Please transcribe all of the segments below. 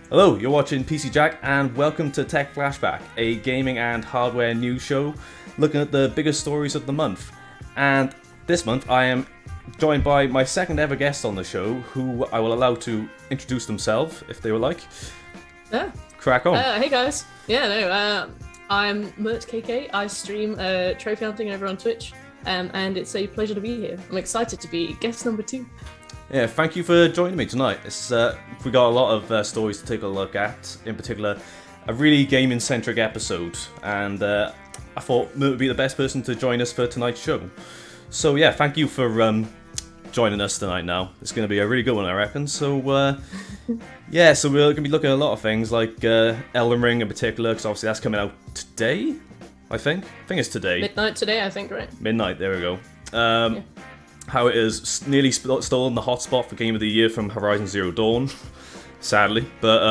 Hello, you're watching PC Jack, and welcome to TechFlashback, a gaming and hardware news show looking at the biggest stories of the month. And this month I am joined by my second ever guest on the show, who I will allow to introduce themselves if they would like. Yeah. Crack on. Hey guys. I'm MertKayKay. I stream trophy hunting over on Twitch, and it's a pleasure to be here. I'm excited to be guest number 2. Yeah, thank you for joining me tonight. We got a lot of stories to take a look at, in particular a really gaming-centric episode, and I thought Mert would be the best person to join us for tonight's show. So yeah, thank you for joining us tonight now. It's going to be a really good one, I reckon. So yeah, so we're going to be looking at a lot of things, like Elden Ring in particular, because obviously that's coming out today, I think. I think it's today. Midnight today, I think, right? Midnight, there we go. Yeah. How it is nearly stolen the hotspot for Game of the Year from Horizon Zero Dawn, sadly. But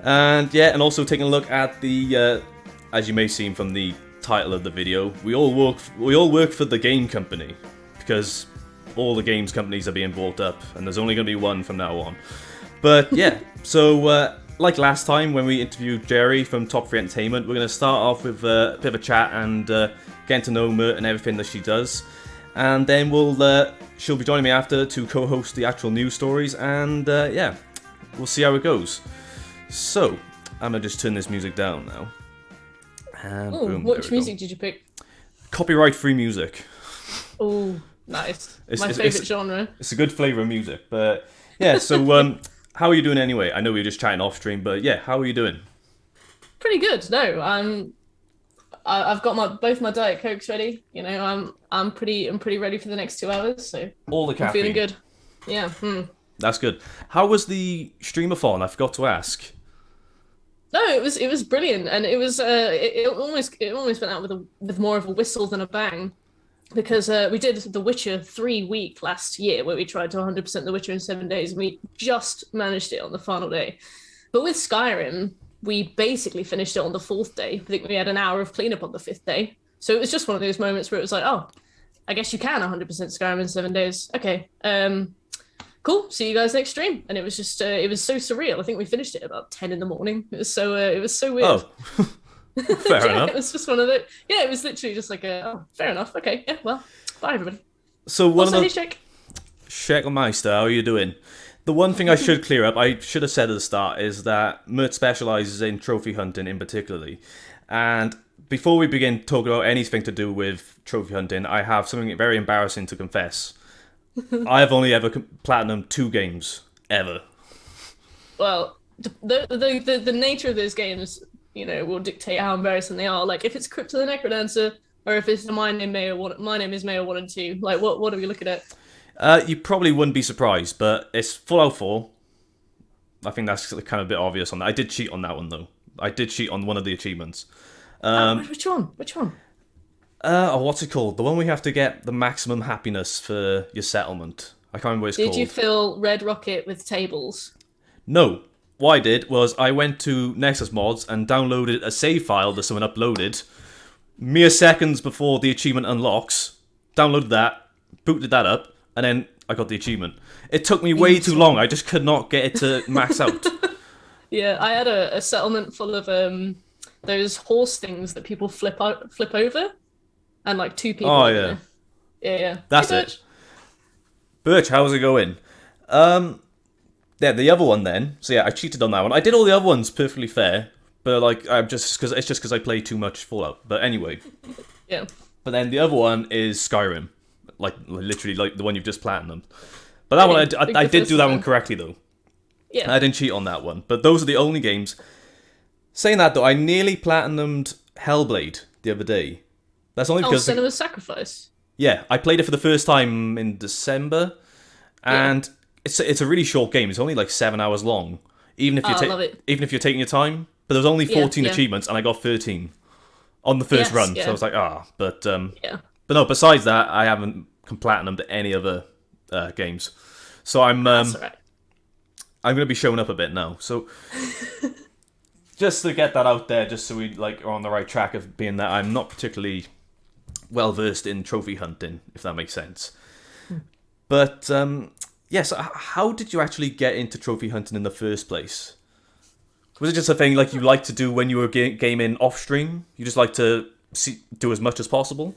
and also taking a look at the, as you may have seen from the title of the video, we all work for the game company, because all the games companies are being bought up, and there's only going to be one from now on. But yeah, so like last time when we interviewed Jerry from Top 3 Entertainment, we're going to start off with a bit of a chat and getting to know Mert and everything that she does. And then she'll be joining me after to co-host the actual news stories, and yeah, we'll see how it goes. So, I'm going to just turn this music down now. And boom, which music did you pick? Copyright-free music. Oh, nice. My favourite genre. It's a good flavour of music, but yeah, so how are you doing anyway? I know we were just chatting off-stream, but yeah, how are you doing? Pretty good, no, I've got both my Diet Cokes ready. You know, I'm pretty ready for the next 2 hours. So all the caffeine. I'm feeling good. Yeah. That's good. How was the streamathon? I forgot to ask. No, it was brilliant, and it was it almost went out with more of a whistle than a bang, because we did The Witcher 3 week last year where we tried to 100% The Witcher in 7 days, and we just managed it on the final day. But with Skyrim, we basically finished it on the 4th day. I think we had an hour of cleanup on the 5th day. So it was just one of those moments where it was like, oh, I guess you can 100% Skyrim in 7 days. Okay, cool. See you guys next stream. And it was just, it was so surreal. I think we finished it about 10 in the morning. It was so weird. Oh, fair yeah, enough. It was just one of the, yeah, it was literally just like, oh, fair enough. Okay, yeah, well, bye everybody. So one also, of the... hey, Shekelmeister, how are you doing? The one thing I should clear up, I should have said at the start, is that Mert specialises in trophy hunting in particularly. And before we begin talking about anything to do with trophy hunting, I have something very embarrassing to confess. I have only ever platinumed 2 games, ever. Well, the nature of those games, you know, will dictate how embarrassing they are. Like, if it's Crypt of the Necrodancer, or if it's My Name is Mayo 1 and 2, like, what are we looking at? You probably wouldn't be surprised, but it's Fallout 4. I think that's kind of a bit obvious on that. I did cheat on that one, though. I did cheat on one of the achievements. Which one? What's it called? The one where you have to get the maximum happiness for your settlement. I can't remember what it's called. Did you fill Red Rocket with tables? No. What I did was I went to Nexus Mods and downloaded a save file that someone uploaded mere seconds before the achievement unlocks. Downloaded that, booted that up, and then I got the achievement. It took me way too long. I just could not get it to max out. Yeah, I had a settlement full of those horse things that people flip over, and like 2 people. Oh yeah, yeah. That's hey, it. Birch, how's it going? Yeah, the other one then. So yeah, I cheated on that one. I did all the other ones perfectly fair, but like it's just because I played too much Fallout. But anyway. Yeah. But then the other one is Skyrim. Like literally, like the one you've just platinumed. But that one, I did do that one correctly though. Yeah. I didn't cheat on that one. But those are the only games. Saying that though, I nearly platinumed Hellblade the other day. That's only because Senua's Sacrifice. Yeah, I played it for the first time in December, and it's a really short game. It's only like 7 hours long. Even if you're taking your time. But there was only 14 achievements, and I got 13 on the first run. So I was like, but But no, besides that, I haven't platinumed any other games. So I'm That's all right. I'm going to be showing up a bit now. So just to get that out there, just so we are on the right track of being that I'm not particularly well versed in trophy hunting, if that makes sense. But yes, how did you actually get into trophy hunting in the first place? Was it just a thing like you like to do when you were gaming off stream? You just like to do as much as possible?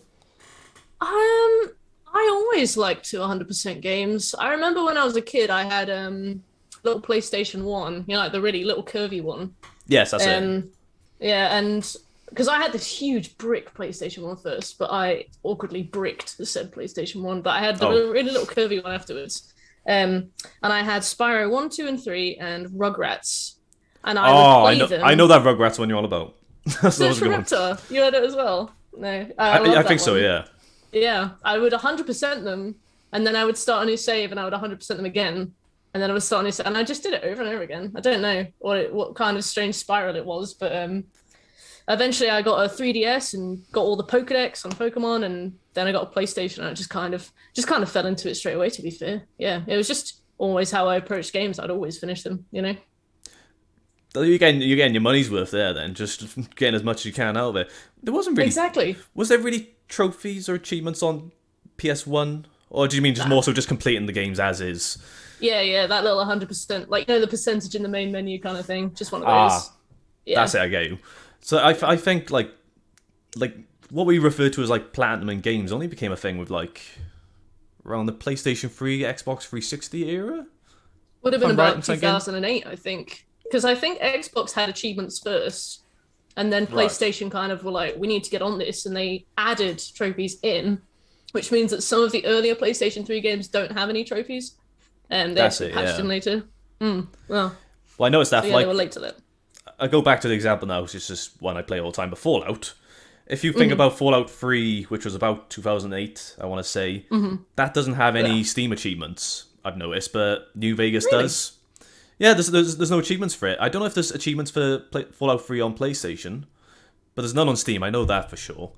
I always liked to 100% games. I remember when I was a kid, I had little PlayStation 1, you know, like the really little curvy one. Yes, that's it. Yeah, and because I had this huge brick PlayStation 1 first, but I awkwardly bricked the said PlayStation 1, but I had the really little curvy one afterwards. And I had Spyro 1, 2, and 3, and Rugrats. And I would play them. I know that Rugrats one you're on about. That's a good one. You had it as well? No, I think so, yeah. Yeah, I would 100% them, and then I would start a new save, and I would 100% them again, and then I would start a new save, and I just did it over and over again. I don't know what kind of strange spiral it was, but eventually I got a 3DS and got all the Pokédex on Pokemon, and then I got a PlayStation, and I just kind of fell into it straight away. To be fair, yeah, it was just always how I approached games. I'd always finish them, you know. You're getting your money's worth there, then, just getting as much as you can out of it. There wasn't really exactly. Was there really trophies or achievements on PS1, or do you mean just more so just completing the games as is? Yeah, that little 100%, like, you know, the percentage in the main menu kind of thing. Just one of those. Yeah. That's it. I get you. So I think like what we refer to as like platinum in games only became a thing with like around the PlayStation 3, Xbox 360 era. Would have been about 2008, I think. Because I think Xbox had achievements first, and then PlayStation kind of were like, we need to get on this, and they added trophies in, which means that some of the earlier PlayStation 3 games don't have any trophies, and they patched in later. Well, I noticed that. So, they were late to that. I go back to the example now, it's just one I play all the time, but Fallout. If you think about Fallout 3, which was about 2008, I want to say, that doesn't have any Steam achievements, I've noticed, but New Vegas does. Yeah, there's no achievements for it. I don't know if there's achievements for Fallout 3 on PlayStation, but there's none on Steam. I know that for sure.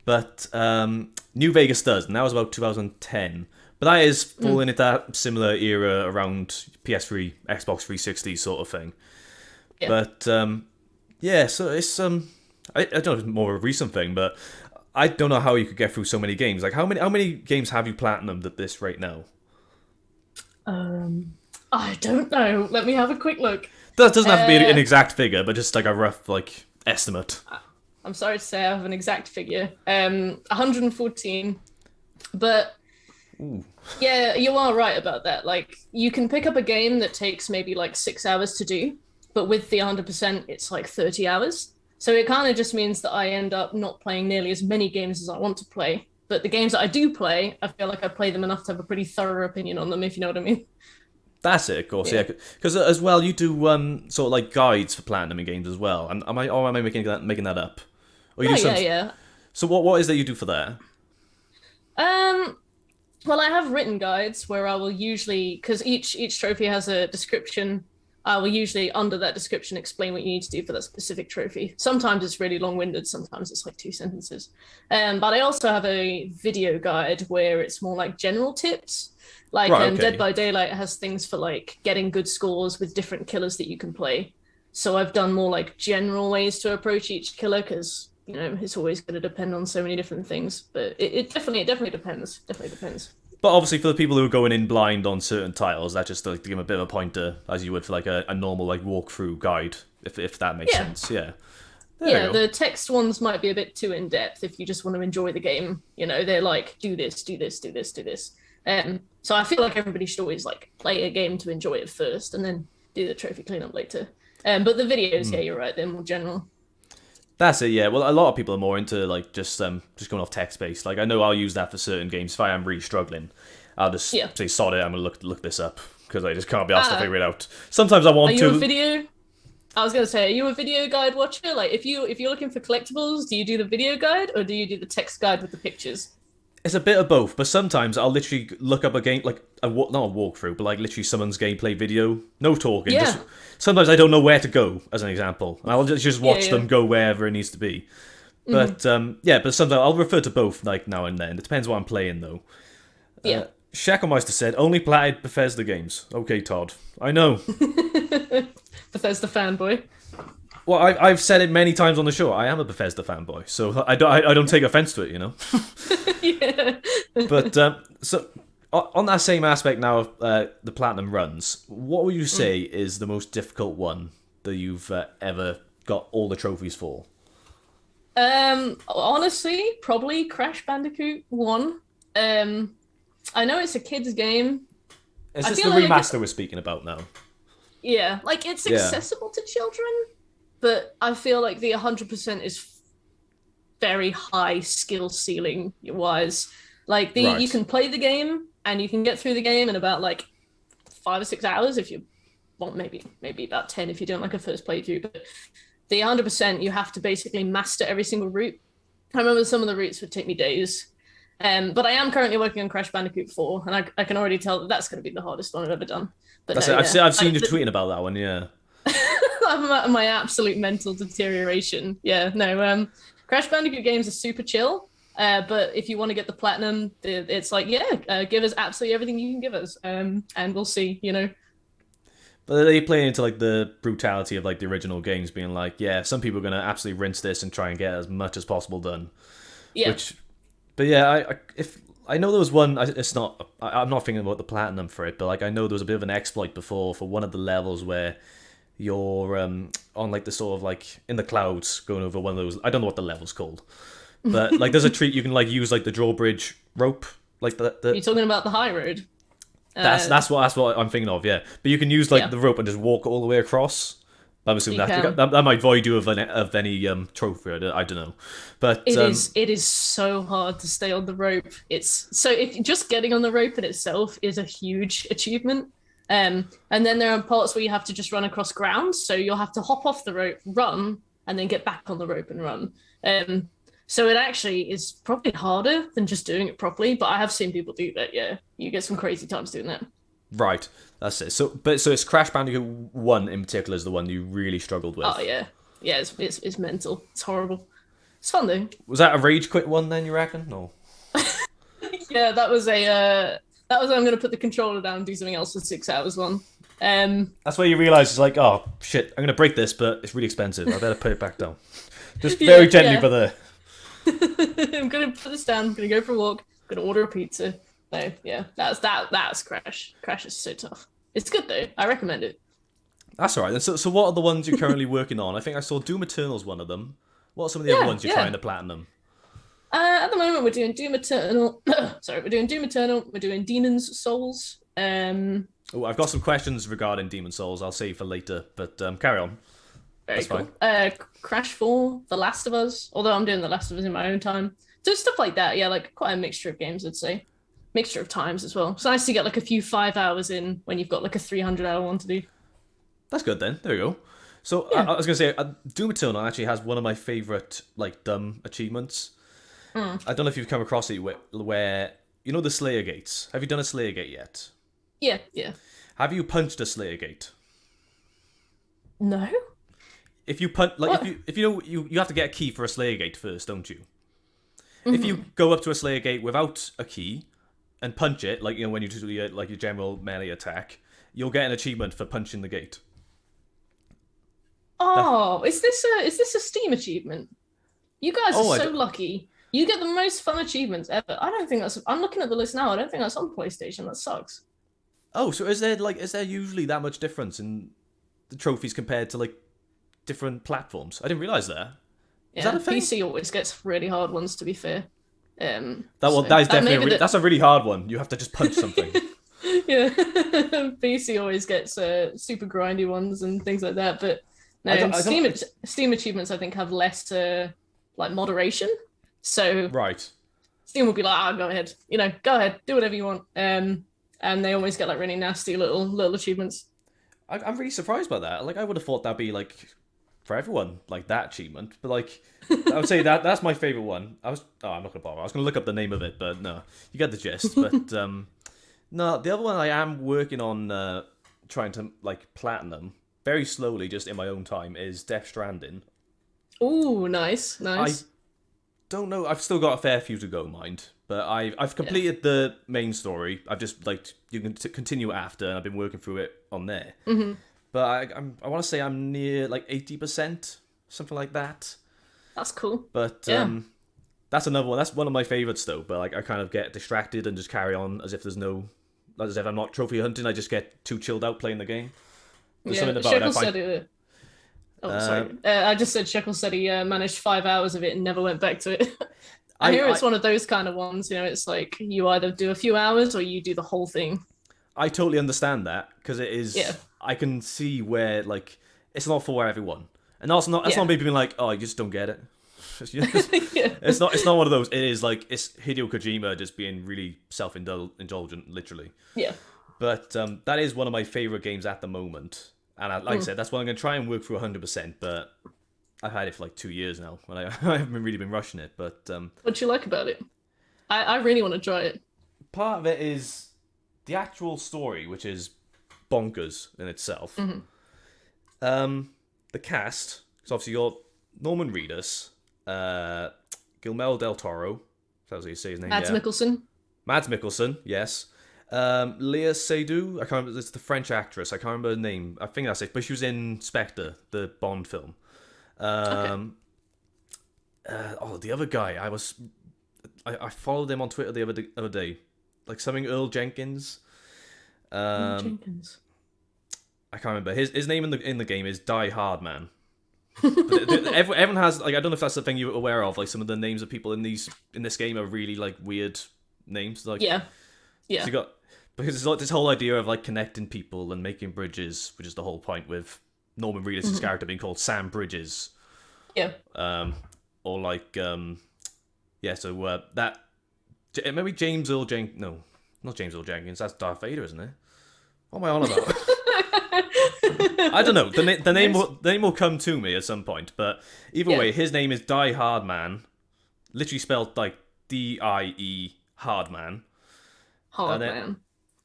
But New Vegas does, and that was about 2010. But that is falling into that similar era around PS3, Xbox 360 sort of thing. Yeah. But so it's I don't know if it's more of a recent thing, but I don't know how you could get through so many games. Like how many games have you platinumed at this right now? I don't know. Let me have a quick look. That doesn't have to be an exact figure, but just like a rough like estimate. I'm sorry to say I have an exact figure. 114. But yeah, you are right about that. Like you can pick up a game that takes maybe like 6 hours to do, but with the 100%, it's like 30 hours. So it kind of just means that I end up not playing nearly as many games as I want to play. But the games that I do play, I feel like I play them enough to have a pretty thorough opinion on them, if you know what I mean. That's it, of course, yeah. Because as well, you do sort of like guides for platinum in games as well. Am I making that up? Or you do yeah. So what is that you do for that? Well, I have written guides where I will usually, because each trophy has a description, I will usually under that description explain what you need to do for that specific trophy. Sometimes it's really long-winded, sometimes it's like 2 sentences. But I also have a video guide where it's more like general tips. Like Dead by Daylight has things for like getting good scores with different killers that you can play. So I've done more like general ways to approach each killer because, you know, it's always going to depend on so many different things. But it definitely depends. Definitely depends. But obviously for the people who are going in blind on certain titles, that's just like to give them a bit of a pointer, as you would for like a normal like walkthrough guide, if that makes sense. Yeah. The text ones might be a bit too in depth if you just want to enjoy the game. You know, they're like, do this, do this, do this, do this. So I feel like everybody should always like play a game to enjoy it first and then do the trophy cleanup later. But the videos, yeah, you're right, they're more general. That's it, yeah. Well, a lot of people are more into like just going off text-based. Like I know I'll use that for certain games. If I am really struggling, I'll just say, sod it, I'm going to look this up because I just can't be asked to figure it out. Sometimes I want to... Are you a video... I was going to say, are you a video guide watcher? Like if you're looking for collectibles, do you do the video guide or do you do the text guide with the pictures? It's a bit of both, but sometimes I'll literally look up a game, like, not a walkthrough, but like literally someone's gameplay video. No talking. Yeah. Sometimes I don't know where to go, as an example. And I'll just watch them go wherever it needs to be. But, but sometimes I'll refer to both, like, now and then. It depends what I'm playing, though. Yeah. Shackelmeister said, only platted Bethesda games. Okay, Todd. I know. Bethesda fanboy. Well, I've said it many times on the show. I am a Bethesda fanboy, so I don't take offense to it, you know. Yeah. But so on that same aspect now of the platinum runs, what would you say is the most difficult one that you've ever got all the trophies for? Honestly, probably Crash Bandicoot 1. I know it's a kid's game. Is I this feel the like remaster we're speaking about now? Yeah, like it's Yeah. accessible to children, but I feel like the 100% is very high skill ceiling wise. Like you Right. can play the game and you can get through the game in about like 5 or 6 hours if you want, maybe about 10 if you're doing like a first playthrough. But the 100% you have to basically master every single route. I remember some of the routes would take me days. But I am currently working on Crash Bandicoot 4, and I can already tell that that's going to be the hardest one I've ever done. But That's no, it. yeah. I've seen you tweeting about that one. Yeah. My absolute mental deterioration. Yeah, no. Crash Bandicoot games are super chill. But if you want to get the platinum, it's like, give us absolutely everything you can give us, and we'll see. But are they playing into like the brutality of like the original games, being like, yeah, some people are gonna absolutely rinse this and try and get as much as possible done. Yeah. But yeah, if I know there was one, it's not. I'm not thinking about the platinum for it, but like I know there was a bit of an exploit before for one of the levels where you're on like the sort of like in the clouds going over one of those. I don't know what the level's called, but like there's a treat you can like use like the drawbridge rope, like the. You're talking about the high road. That's what I'm thinking of, yeah. But you can use like the rope and just walk all the way across. I'm assuming that might void you of any trophy. I don't know, but it is so hard to stay on the rope. If just getting on the rope in itself is a huge achievement. And then there are parts where you have to just run across ground, so you'll have to hop off the rope, run, and then get back on the rope and run. So it actually is probably harder than just doing it properly. But I have seen people do that. Yeah, you get some crazy times doing that. Right, that's it. So it's Crash Bandicoot 1 in particular is the one you really struggled with. Oh yeah, it's mental. It's horrible. It's fun though. Was that a rage quit one then? You reckon? No. Yeah, that was I'm going to put the controller down and do something else for 6 hours one. That's where you realise it's like, oh shit, I'm going to break this, but it's really expensive. I better put it back down. Just very gently, brother. I'm going to put this down. I'm going to go for a walk. I'm going to order a pizza. No, yeah, that's Crash. Crash is so tough. It's good though. I recommend it. That's all right. So what are the ones you're currently working on? I think I saw Doom Eternal's one of them. What are some of the other ones you're trying to platinum? At the moment, we're doing Doom Eternal. We're doing Doom Eternal. We're doing Demon's Souls. Oh, I've got some questions regarding Demon's Souls. I'll save for later, but carry on. Very cool. Fine. Crash 4, The Last of Us. Although I'm doing The Last of Us in my own time. So stuff like that. Yeah, like quite a mixture of games, I'd say. Mixture of times as well. It's nice to get like a few 5 hours in when you've got like a 300-hour one to do. That's good then. There we go. So I was going to say, Doom Eternal actually has one of my favourite like dumb achievements. I don't know if you've come across it where you know the Slayer gates. Have you done a Slayer gate yet? Yeah. Have you punched a Slayer gate? No. If you punch, like if you know you have to get a key for a Slayer gate first, don't you? Mm-hmm. If you go up to a Slayer gate without a key and punch it, like when you do your general melee attack, you'll get an achievement for punching the gate. Oh, is this a Steam achievement? You guys are so lucky. You get the most fun achievements ever. I don't think that's. I'm looking at the list now. I don't think that's on PlayStation. That sucks. Oh, so is there usually that much difference in the trophies compared to like different platforms? I didn't realize that. Is that a thing? PC always gets really hard ones. To be fair, that is definitely that's a really hard one. You have to just punch something. Yeah, PC always gets super grindy ones and things like that. But no, Steam achievements I think have less like moderation. So right, Steam will be like, go ahead, go ahead, do whatever you want. And they always get like really nasty little achievements. I'm really surprised by that. Like I would have thought that'd be like for everyone, like that achievement. But like I would say that's my favorite one. I'm not gonna bother. I was gonna look up the name of it, but no, you get the gist. But no, the other one I am working on trying to like platinum very slowly, just in my own time, is Death Stranding. Ooh, nice. Don't know. I've still got a fair few to go, mind. But I've completed the main story. I've just you can continue after, and I've been working through it on there. Mm-hmm. But I want to say I'm near like 80%, something like that. That's cool. But that's another one. That's one of my favorites though. But like I kind of get distracted and just carry on as if I'm not trophy hunting. I just get too chilled out playing the game. There's something about it. Oh, sorry. I just said Shekel said he managed 5 hours of it and never went back to it. I hear it's one of those kind of ones, it's like you either do a few hours or you do the whole thing. I totally understand that, because it is. Yeah. I can see where, like, it's not for everyone, and also not. That's not me being like, oh, you just don't get it. Yeah. It's not one of those. It is like it's Hideo Kojima just being really self-indulgent, literally. Yeah. But that is one of my favorite games at the moment, and like I said, that's what I'm gonna try and work through 100%. But I've had it for like 2 years now, and I haven't really been rushing it. But what do you like about it? I really want to try it. Part of it is the actual story, which is bonkers in itself. The cast, because obviously you got Norman Reedus, Guillermo del Toro, that's how you say his name. Mads Mikkelsen. Mads Mikkelsen, yes. Léa Seydoux, I can't remember, it's the French actress, I can't remember her name, I think that's it, but she was in Spectre, the Bond film. The other guy, I followed him on Twitter the other day, like something Earl Jenkins. Jenkins. I can't remember. His name in the game is Die Hard Man. Everyone has, like, I don't know if that's the thing you're aware of, like some of the names of people in this game are really like weird names. Like yeah. So because it's like this whole idea of like connecting people and making bridges, which is the whole point with Norman Reedus' character being called Sam Bridges. Yeah. Or like so that maybe James Earl Jenkins. No, not James Earl Jenkins. That's Darth Vader, isn't it? What am I on about? I don't know. The name will come to me at some point. But either way, his name is Die Hard Man, literally spelled like D-I-E Hard Man. Hard Man.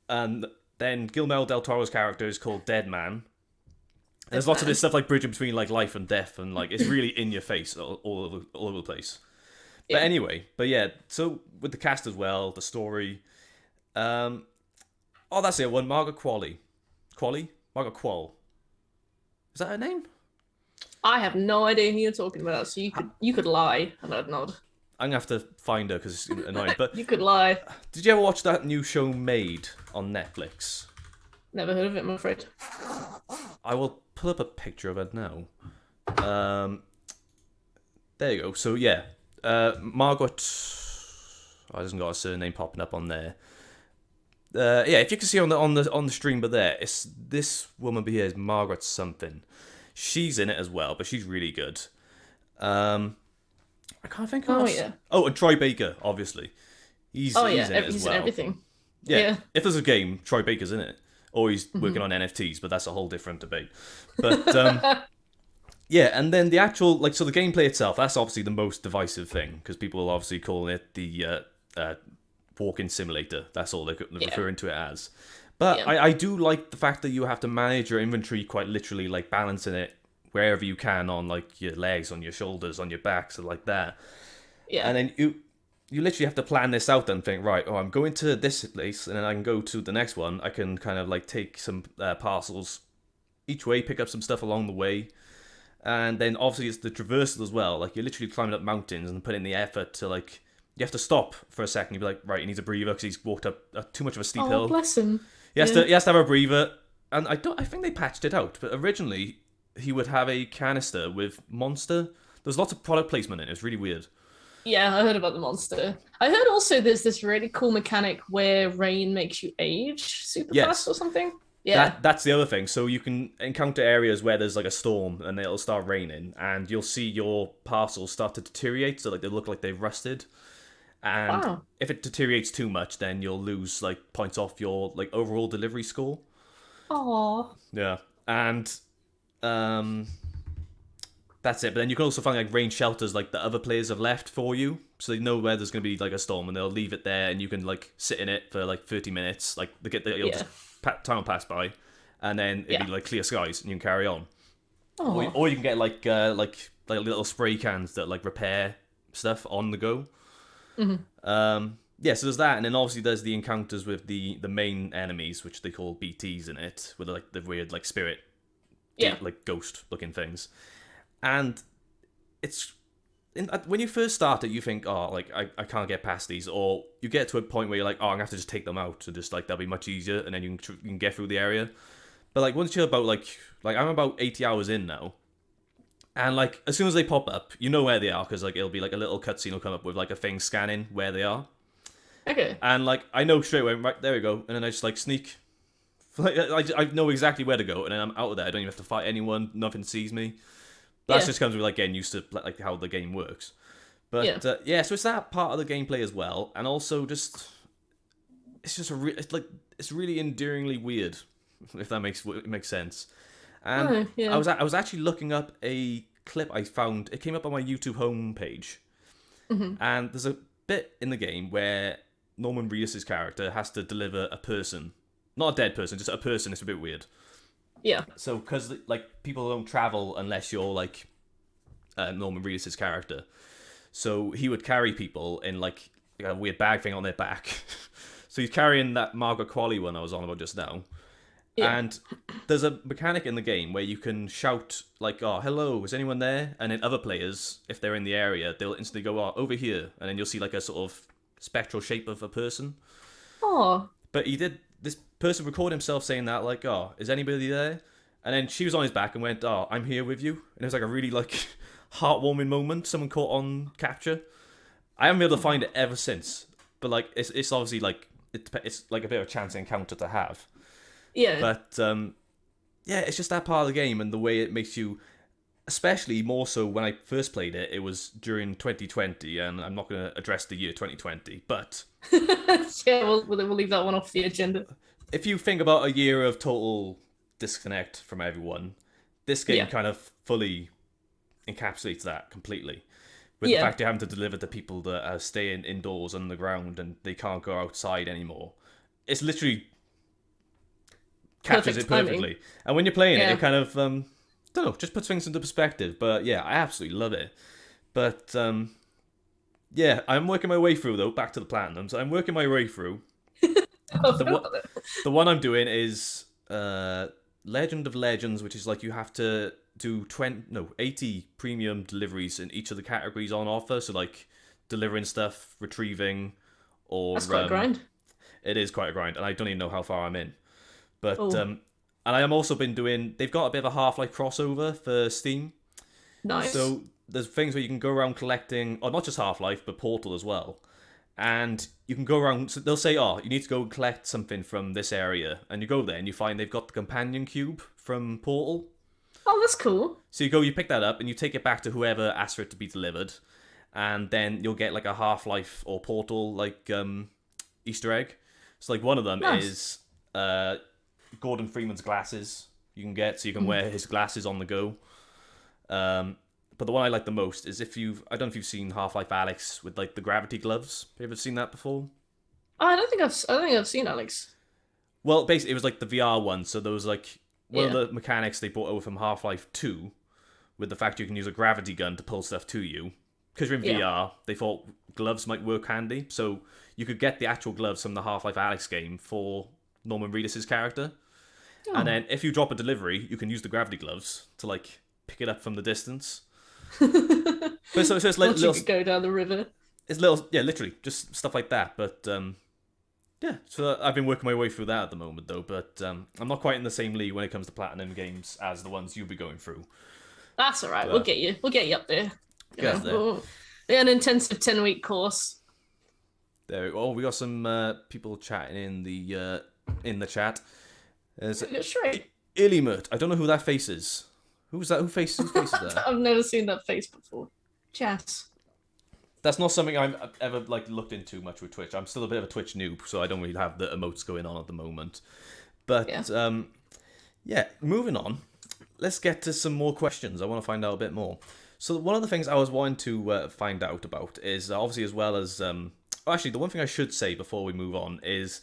And then Guillermo del Toro's character is called Dead Man. And there's lots of this stuff like bridging between like life and death, and like it's really in your face all over the place. But anyway, so with the cast as well, the story. That's it. One Margaret Qualley. Margaret Quall. Is that her name? I have no idea who you're talking about, so you could lie and I'd nod. I'm gonna have to find her because it's annoying. But you could lie. Did you ever watch that new show Made on Netflix? Never heard of it, I'm afraid. I will pull up a picture of it now. There you go. So yeah, Margaret. I hasn't got a surname popping up on there. If you can see on the stream, but there, it's this woman here is Margaret something. She's in it as well, but she's really good. I can't think of. And Troy Baker, obviously. He's in it as well. In everything. Yeah. If there's a game, Troy Baker's in it, or he's working on NFTs, but that's a whole different debate. But and then the actual so the gameplay itself, that's obviously the most divisive thing because people will obviously call it the walking simulator. That's all they're referring to it as. But I do like the fact that you have to manage your inventory quite literally, like balancing it wherever you can on like your legs, on your shoulders, on your back, so like that. Yeah. And then you literally have to plan this out and think, right, I'm going to this place and then I can go to the next one. I can kind of like take some parcels each way, pick up some stuff along the way. And then obviously it's the traversal as well. Like you're literally climbing up mountains and putting the effort to like, you have to stop for a second. You'd be like, right, he needs a breather because he's walked up too much of a steep hill. Oh, bless him. He has to have a breather. And I think they patched it out, but originally he would have a canister with Monster. There's lots of product placement in it. It's really weird. Yeah, I heard about the Monster. I heard also there's this really cool mechanic where rain makes you age super fast or something. Yeah. That's the other thing. So you can encounter areas where there's like a storm and it'll start raining and you'll see your parcels start to deteriorate. So like they look like they've rusted. And if it deteriorates too much, then you'll lose like points off your like overall delivery score. Aww. Yeah. And that's it. But then you can also find like rain shelters like the other players have left for you, so they know where there's going to be like a storm and they'll leave it there and you can like sit in it for like 30 minutes, like you'll just time will pass by and then it'll be like clear skies and you can carry on. Or you can get like little spray cans that like repair stuff on the go. So there's that, and then obviously there's the encounters with the main enemies, which they call BTs in it, with like the weird like spirit like ghost looking things. And it's when you first start it, you think, I can't get past these, or you get to a point where you're like, I'm gonna have to just take them out, so just like that'll be much easier, and then you can get through the area. But like once you're about like I'm about 80 hours in now, And like as soon as they pop up, you know where they are because like it'll be like a little cutscene will come up with like a thing scanning where they are. Okay. And like I know straight away, right there we go, and then I just like sneak. Like I know exactly where to go, and then I'm out of there. I don't even have to fight anyone. Nothing sees me. That just comes with like getting used to like how the game works. But yeah, so it's that part of the gameplay as well, and also just it's just it's really endearingly weird, if that makes sense. And I was actually looking up a clip I found. It came up on my YouTube homepage, and there's a bit in the game where Norman Reedus' character has to deliver a person, not a dead person, just a person. It's a bit weird. Yeah. So, because like people don't travel unless you're like Norman Reedus' character, so he would carry people in like a weird bag thing on their back. So he's carrying that Margaret Qualley one I was on about just now. Yeah. And there's a mechanic in the game where you can shout like, "Oh, hello, is anyone there?" And then other players, if they're in the area, they'll instantly go, "Oh, over here," and then you'll see like a sort of spectral shape of a person. Oh. But this person recorded himself saying that, like, "Oh, is anybody there?" And then she was on his back and went, "Oh, I'm here with you." And it was like a really like heartwarming moment. Someone caught on capture. I haven't been able to find it ever since. But like, it's obviously like it's like a bit of a chance encounter to have. Yeah. But yeah, it's just that part of the game and the way it makes you, especially more so when I first played it. It was during 2020, and I'm not going to address the year 2020, but yeah, we'll leave that one off the agenda. If you think about a year of total disconnect from everyone, this game kind of fully encapsulates that completely. With the fact you're having to deliver to people that are staying indoors on the ground and they can't go outside anymore. It's literally captures it perfectly. And when you're playing it, it kind of, don't know, just puts things into perspective. But yeah, I absolutely love it. But yeah, I'm working my way through though, back to the Platinums. I'm working my way through. The one I'm doing is Legend of Legends, which is like you have to do 80 premium deliveries in each of the categories on offer. So like delivering stuff, retrieving, or that's quite a grind. It is quite a grind, and I don't even know how far I'm in. But and I have also been doing. They've got a bit of a Half-Life crossover for Steam. Nice. So there's things where you can go around collecting, or not just Half-Life, but Portal as well. And you can go around, so they'll say, "Oh, you need to go and collect something from this area." And you go there and you find they've got the companion cube from Portal. Oh, that's cool. So you pick that up and you take it back to whoever asked for it to be delivered. And then you'll get like a Half-Life or Portal like Easter egg. So like one of them is Gordon Freeman's glasses you can get, so you can wear his glasses on the go. But the one I like the most is I don't know if you've seen Half-Life Alyx with like the gravity gloves. Have you ever seen that before? Oh, I don't think I've seen Alyx. Well, basically it was like the VR one. So there was like one of the mechanics they brought over from Half-Life 2 with the fact you can use a gravity gun to pull stuff to you. Because you're in VR, they thought gloves might work handy. So you could get the actual gloves from the Half-Life Alyx game for Norman Reedus' character. Oh. And then if you drop a delivery, you can use the gravity gloves to like pick it up from the distance. But so it's like little, you could go down the river. It's little, literally just stuff like that. But yeah, so I've been working my way through that at the moment though. But I'm not quite in the same league when it comes to platinum games as the ones you'll be going through. That's all right. We'll get you up there. An intensive 10-week course. There we go. We got some people chatting in the chat. There's Illy Mert. I don't know who that face is. Who's that? Who faces that? I've never seen that face before. Chat. That's not something I've ever like looked into much with Twitch. I'm still a bit of a Twitch noob, so I don't really have the emotes going on at the moment. But moving on. Let's get to some more questions. I want to find out a bit more. So one of the things I was wanting to find out about is obviously as well as actually the one thing I should say before we move on is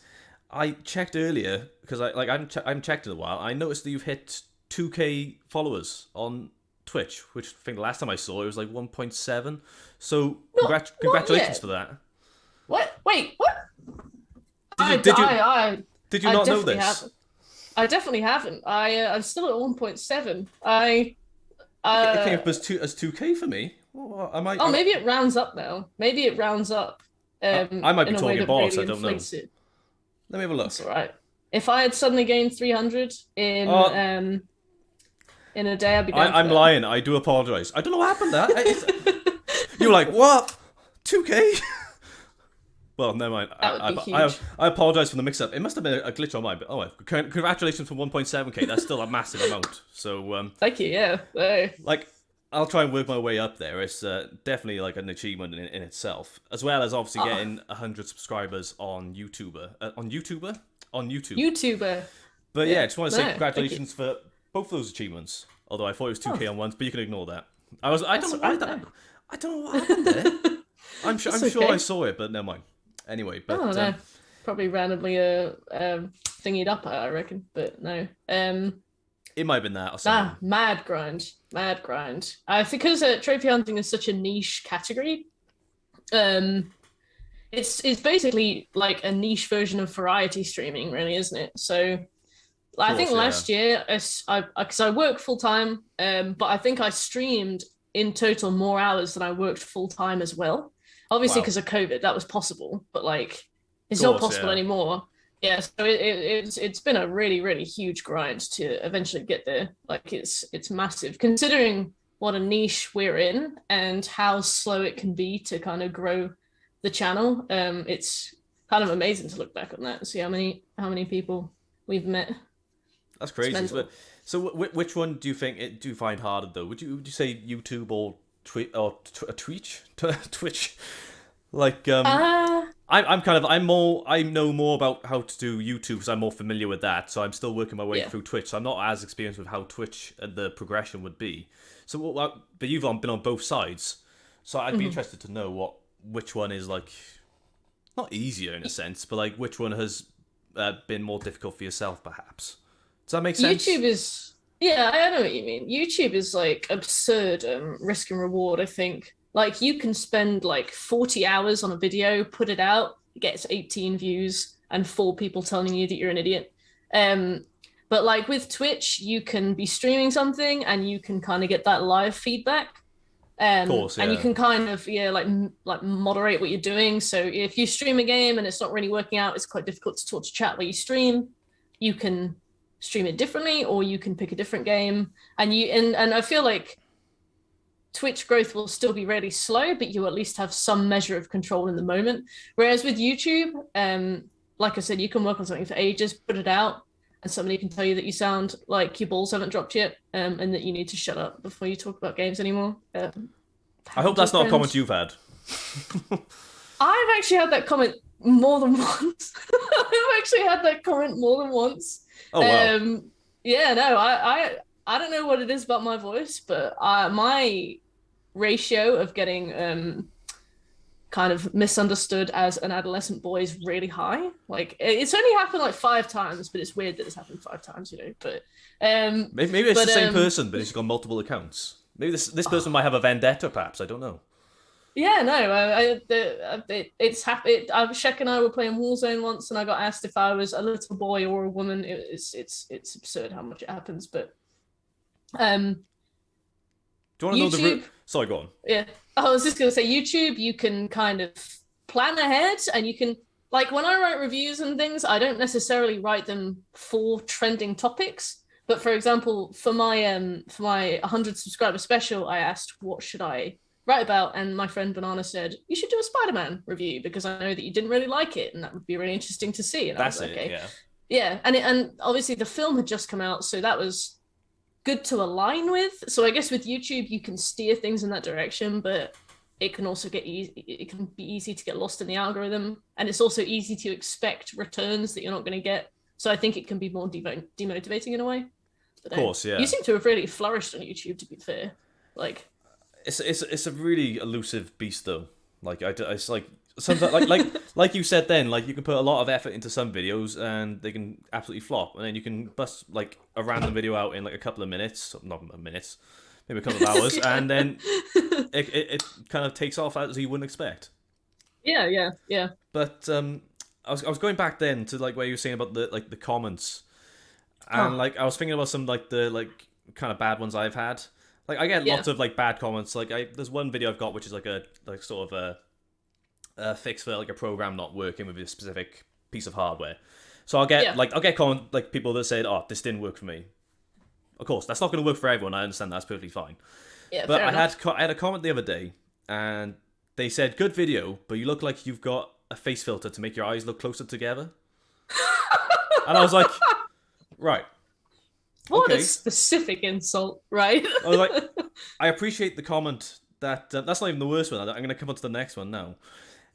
I checked earlier because I haven't checked in a while. I noticed that you've hit 2K followers on Twitch, which I think the last time I saw it was like 1.7. So congratulations for that. What? Wait, what? Did you not know this? I definitely haven't. I'm still at 1.7. It came up as 2K for me. Maybe it rounds up now. Maybe it rounds up. I might be talking boss. I don't know. Let me have a look. That's all right. If I had suddenly gained 300 in in a day, I'd be down for I'm that. lying. I do apologize. I don't know what happened there. You were like, what? 2K? Well, never mind. That would be huge. I apologize for the mix-up. It must have been a glitch on mine, but oh well. Congratulations for 1.7K. That's still a massive amount. So, Thank you, yeah. Hey. like, I'll try and work my way up there. It's definitely like an achievement in itself, as well as obviously getting 100 subscribers on YouTube. On YouTube. YouTuber. But yeah, I just want to say congratulations for both of those achievements. Although I thought it was 2K on once, but you can ignore that. I don't know what happened there. I'm sure I saw it, but never mind. Anyway, but no. Probably randomly thingied up, I reckon. But no. It might have been that or something. Mad grind. Because trophy hunting is such a niche category. It's basically like a niche version of variety streaming, really, isn't it? So I think last year, because I work full time, but I think I streamed in total more hours than I worked full time as well. Obviously, because of COVID, that was possible, but like it's not possible anymore. Yeah, so it's been a really, really huge grind to eventually get there. Like it's massive, considering what a niche we're in and how slow it can be to kind of grow the channel. It's kind of amazing to look back on that and see how many people we've met. That's crazy. So which one do you find harder though? Would you say YouTube or Twitch? Like I know more about how to do YouTube because I'm more familiar with that. So I'm still working my way through Twitch. So I'm not as experienced with how Twitch and the progression would be. So but you've been on both sides. So I'd be interested to know which one is like not easier in a sense, but like which one has been more difficult for yourself, perhaps. Does that make sense? YouTube is, yeah, I know what you mean. YouTube is like absurd risk and reward, I think. Like you can spend like 40 hours on a video, put it out, it gets 18 views and 4 people telling you that you're an idiot. But like with Twitch, you can be streaming something and you can kind of get that live feedback. Of course, yeah. And you can kind of like moderate what you're doing. So if you stream a game and it's not really working out, it's quite difficult to talk to chat while you stream. You can stream it differently, or you can pick a different game. And I feel like Twitch growth will still be really slow, but you at least have some measure of control in the moment. Whereas with YouTube, like I said, you can work on something for ages, put it out, and somebody can tell you that you sound like your balls haven't dropped yet, and that you need to shut up before you talk about games anymore. I hope that's not a comment you've had. I've actually had that comment more than once. Oh, wow. Yeah, no, I don't know what it is about my voice, but my ratio of getting kind of misunderstood as an adolescent boy is really high. Like it's only happened like 5 times, but it's weird that it's happened 5 times, you know. But maybe it's the same person, but he's got multiple accounts. Maybe this person might have a vendetta, perhaps. I don't know. Yeah, no, it's happened. Shek and I were playing Warzone once, and I got asked if I was a little boy or a woman. It's absurd how much it happens, but. Do you want to know the root? Sorry, go on. Yeah, I was just going to say YouTube, you can kind of plan ahead, and you can, like, when I write reviews and things, I don't necessarily write them for trending topics. But for example, for my 100 subscriber special, I asked what should I write about, and my friend Banana said you should do a Spider-Man review because I know that you didn't really like it, and that would be really interesting to see. And that's I was it. Okay. Yeah, and obviously the film had just come out, so that was good to align with. So I guess with YouTube you can steer things in that direction, but it can also it can be easy to get lost in the algorithm, and it's also easy to expect returns that you're not going to get. So I think it can be more demotivating in a way. But, of course, yeah. You seem to have really flourished on YouTube, to be fair. Like, it's a really elusive beast though. Like it's like sometimes like you said then, like you can put a lot of effort into some videos and they can absolutely flop, and then you can bust like a random video out in like a couple of minutes, not minutes, maybe a couple of hours, yeah. And then it kind of takes off as you wouldn't expect. Yeah. But I was going back then to like where you were saying about the comments, and like I was thinking about some like the kind of bad ones I've had. Like I get lots of like bad comments. Like there's one video I've got which is like a sort of a fix for like a program not working with a specific piece of hardware. So I'll get comment like people that said, "Oh, this didn't work for me," Of course, that's not going to work for everyone. I understand that's perfectly fine. Yeah, But fair enough. I had a comment the other day, and they said, "Good video, but you look like you've got a face filter to make your eyes look closer together." And I was like, "Right, What a okay." specific insult, right? I was like, "I appreciate the comment. That's not even the worst one. I'm going to come on to the next one now."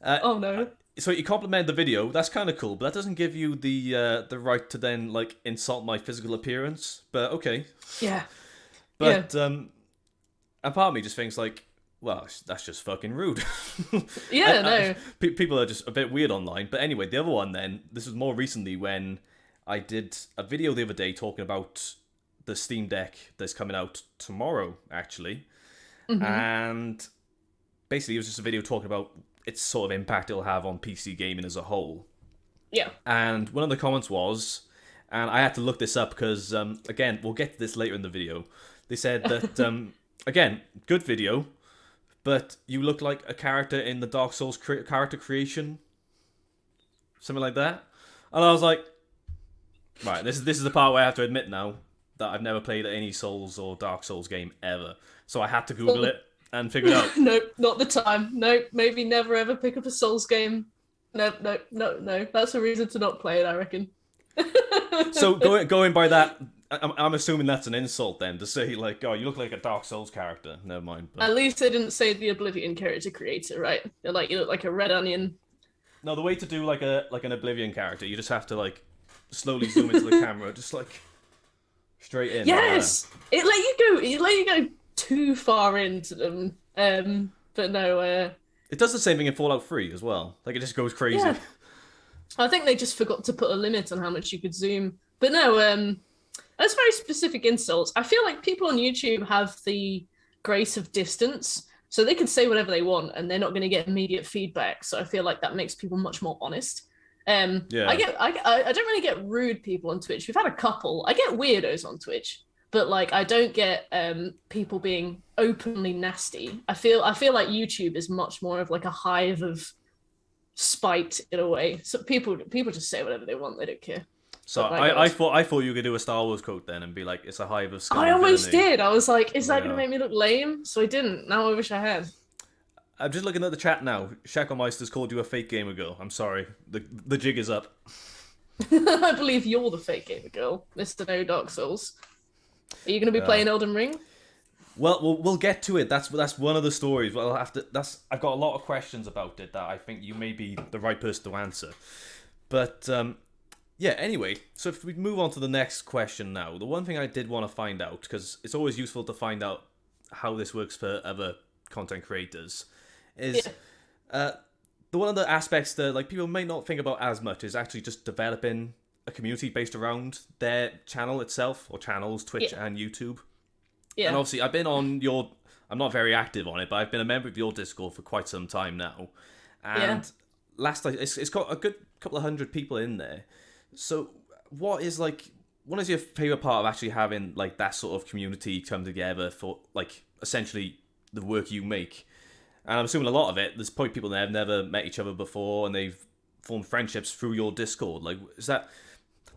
Oh no. So you compliment the video. That's kind of cool, but that doesn't give you the right to then like insult my physical appearance. But okay. Yeah. But and part of me just thinks like, well, that's just fucking rude. Yeah, no. People are just a bit weird online. But anyway, the other one then, this was more recently when I did a video the other day talking about the Steam Deck that's coming out tomorrow, actually. And basically it was just a video talking about its sort of impact it'll have on PC gaming as a whole. Yeah. And one of the comments was, and I had to look this up because, again, we'll get to this later in the video. They said that, again, good video, but you look like a character in the Dark Souls character creation. Something like that. And I was like, right, this is the part where I have to admit now that I've never played any Souls or Dark Souls game ever. So I had to Google it and figure it out. Nope, not the time. Nope, maybe never ever pick up a Souls game. No. That's a reason to not play it, I reckon. So going by that, I'm assuming that's an insult then to say like, oh, you look like a Dark Souls character. Never mind. But... At least they didn't say the Oblivion character creator, right? They're like, you look like a red onion. No, the way to do like an Oblivion character, you just have to like slowly zoom into the camera, just like straight in. Yes, it let you go too far into them. But no. It does the same thing in Fallout 3 as well. Like it just goes crazy. Yeah. I think they just forgot to put a limit on how much you could zoom. But no, that's very specific insults. I feel like people on YouTube have the grace of distance, so they can say whatever they want, and they're not going to get immediate feedback. So I feel like that makes people much more honest. Yeah. I don't really get rude people on Twitch. We've had a couple. I get weirdos on Twitch, but like I don't get people being openly nasty. I feel like YouTube is much more of like a hive of spite in a way. So people just say whatever they want. They don't care. So I thought you could do a Star Wars quote then and be like, it's a hive of scum. I almost did. I was like, is that going to make me look lame? So I didn't. Now I wish I had. I'm just looking at the chat now. Shacklemeister's called you a fake gamer girl. I'm sorry. The jig is up. I believe you're the fake gamer girl, Mr. No Dark Souls. Are you going to be playing Elden Ring? Well, we'll get to it. That's one of the stories. Well, I've got a lot of questions about it that I think you may be the right person to answer. But yeah. Anyway, so if we move on to the next question now, the one thing I did want to find out, because it's always useful to find out how this works for other content creators, is the one of the aspects that like people may not think about as much is actually just developing a community based around their channel itself, or channels, Twitch and YouTube. Yeah. And obviously, I've been on your... I'm not very active on it, but I've been a member of your Discord for quite some time now. And it's got a good couple of hundred people in there. So what is your favourite part of actually having like that sort of community come together for like essentially the work you make? And I'm assuming a lot of it, there's probably people that have never met each other before and they've formed friendships through your Discord. Like, is that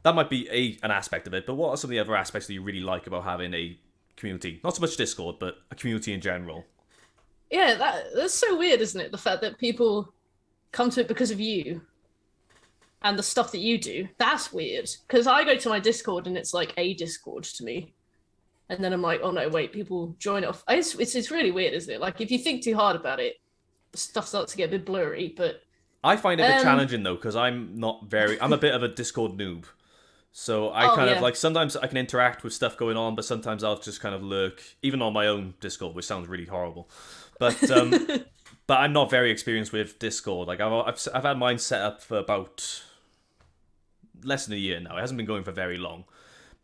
might be an aspect of it, but what are some of the other aspects that you really like about having a community? Not so much Discord, but a community in general. Yeah, that's so weird, isn't it? The fact that people come to it because of you and the stuff that you do. That's weird. Because I go to my Discord and it's like a Discord to me. And then I'm like, oh no, wait, people join off. It's really weird, isn't it? Like, if you think too hard about it, stuff starts to get a bit blurry, but... I find it a bit challenging, though, because I'm a bit of a Discord noob. So I like, sometimes I can interact with stuff going on, but sometimes I'll just kind of lurk, even on my own Discord, which sounds really horrible. But but I'm not very experienced with Discord. Like I've had mine set up for about less than a year now. It hasn't been going for very long.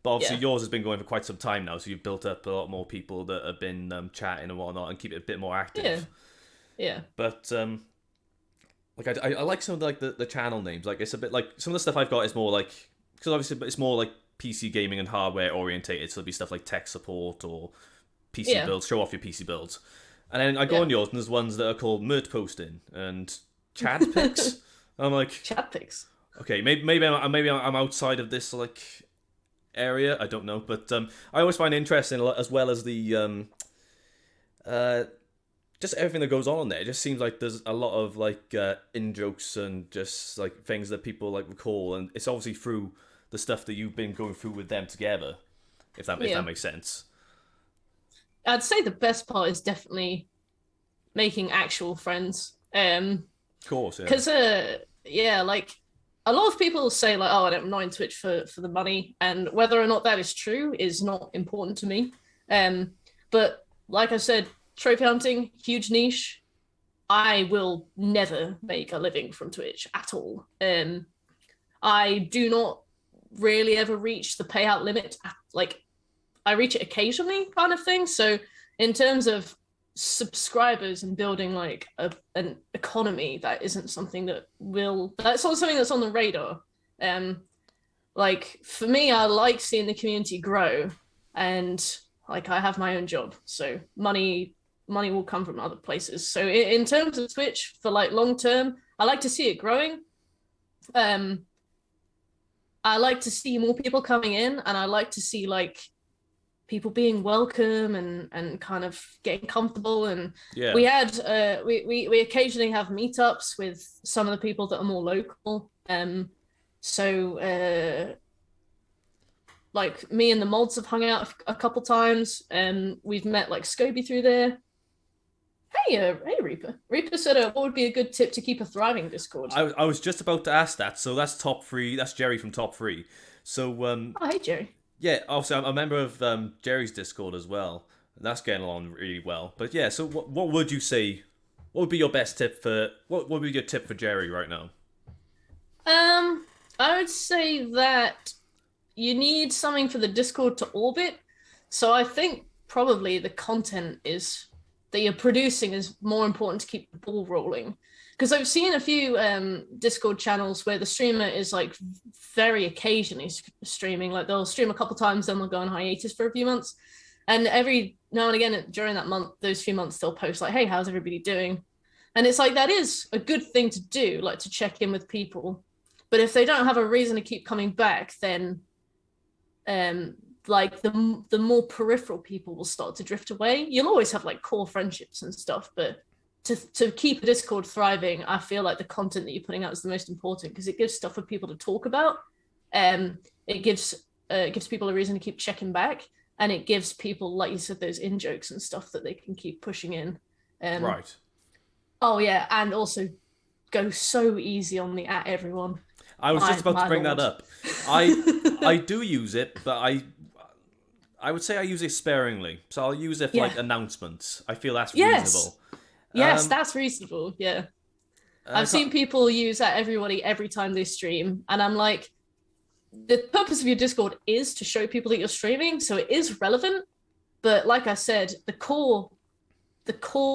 But obviously yours has been going for quite some time now, so you've built up a lot more people that have been chatting and whatnot and keep it a bit more active. Yeah. But like I like some of the channel names. Like it's a bit like some of the stuff I've got is more like, because obviously it's more like PC gaming and hardware orientated, so it'll be stuff like tech support or PC builds, show off your PC builds. And then I go on yours and there's ones that are called Mert posting and Chad pics. I'm like, Chad pics. Okay, maybe I'm outside of this like area. I don't know, but I always find it interesting, as well as the just everything that goes on there. It just seems like there's a lot of like in jokes and just like things that people like recall, and it's obviously through the stuff that you've been going through with them together. If that makes sense. I'd say the best part is definitely making actual friends. Of course, yeah. Because like a lot of people say like, oh, I'm not in Twitch for the money, and whether or not that is true is not important to me. But like I said, trophy hunting, huge niche. I will never make a living from Twitch at all. I do not really ever reach the payout limit. Like, I reach it occasionally, kind of thing. So in terms of subscribers and building like an economy, that isn't something that's not something that's on the radar. Like for me, I like seeing the community grow, and like I have my own job, so money will come from other places. So in terms of Twitch, for like long term, I like to see it growing. I like to see more people coming in, and I like to see like people being welcome and kind of getting comfortable. And we had we occasionally have meetups with some of the people that are more local. Like me and the mods have hung out a couple times, and we've met like Scobie through there. Hey, Reaper. Reaper said, what would be a good tip to keep a thriving Discord? I was just about to ask that. So that's top 3. That's Jerry from top 3. So oh, hey Jerry. Yeah, obviously I'm a member of Jerry's Discord as well. And that's getting along really well. But yeah, so what would you say? What would be your best tip for? What would be your tip for Jerry right now? I would say that you need something for the Discord to orbit. So I think probably the content that you're producing is more important to keep the ball rolling. Because I've seen a few Discord channels where the streamer is like very occasionally streaming. Like they'll stream a couple times, then they'll go on hiatus for a few months. And every now and again during that month, those few months, they'll post like, hey, how's everybody doing? And it's like, that is a good thing to do, like to check in with people. But if they don't have a reason to keep coming back, then like the more peripheral people will start to drift away. You'll always have like core friendships and stuff, but to keep a Discord thriving, I feel like the content that you're putting out is the most important, because it gives stuff for people to talk about. It gives people a reason to keep checking back, and it gives people, like you said, those in jokes and stuff that they can keep pushing in. Right. Oh yeah, and also go so easy on the at everyone. I was just about to bring that up. I do use it, but I would say I use it sparingly. So I'll use it for like announcements. I feel that's reasonable. Yes, that's reasonable. Yeah. I've seen people use that everybody every time they stream, and I'm like, the purpose of your Discord is to show people that you're streaming, so it is relevant. But like I said, the core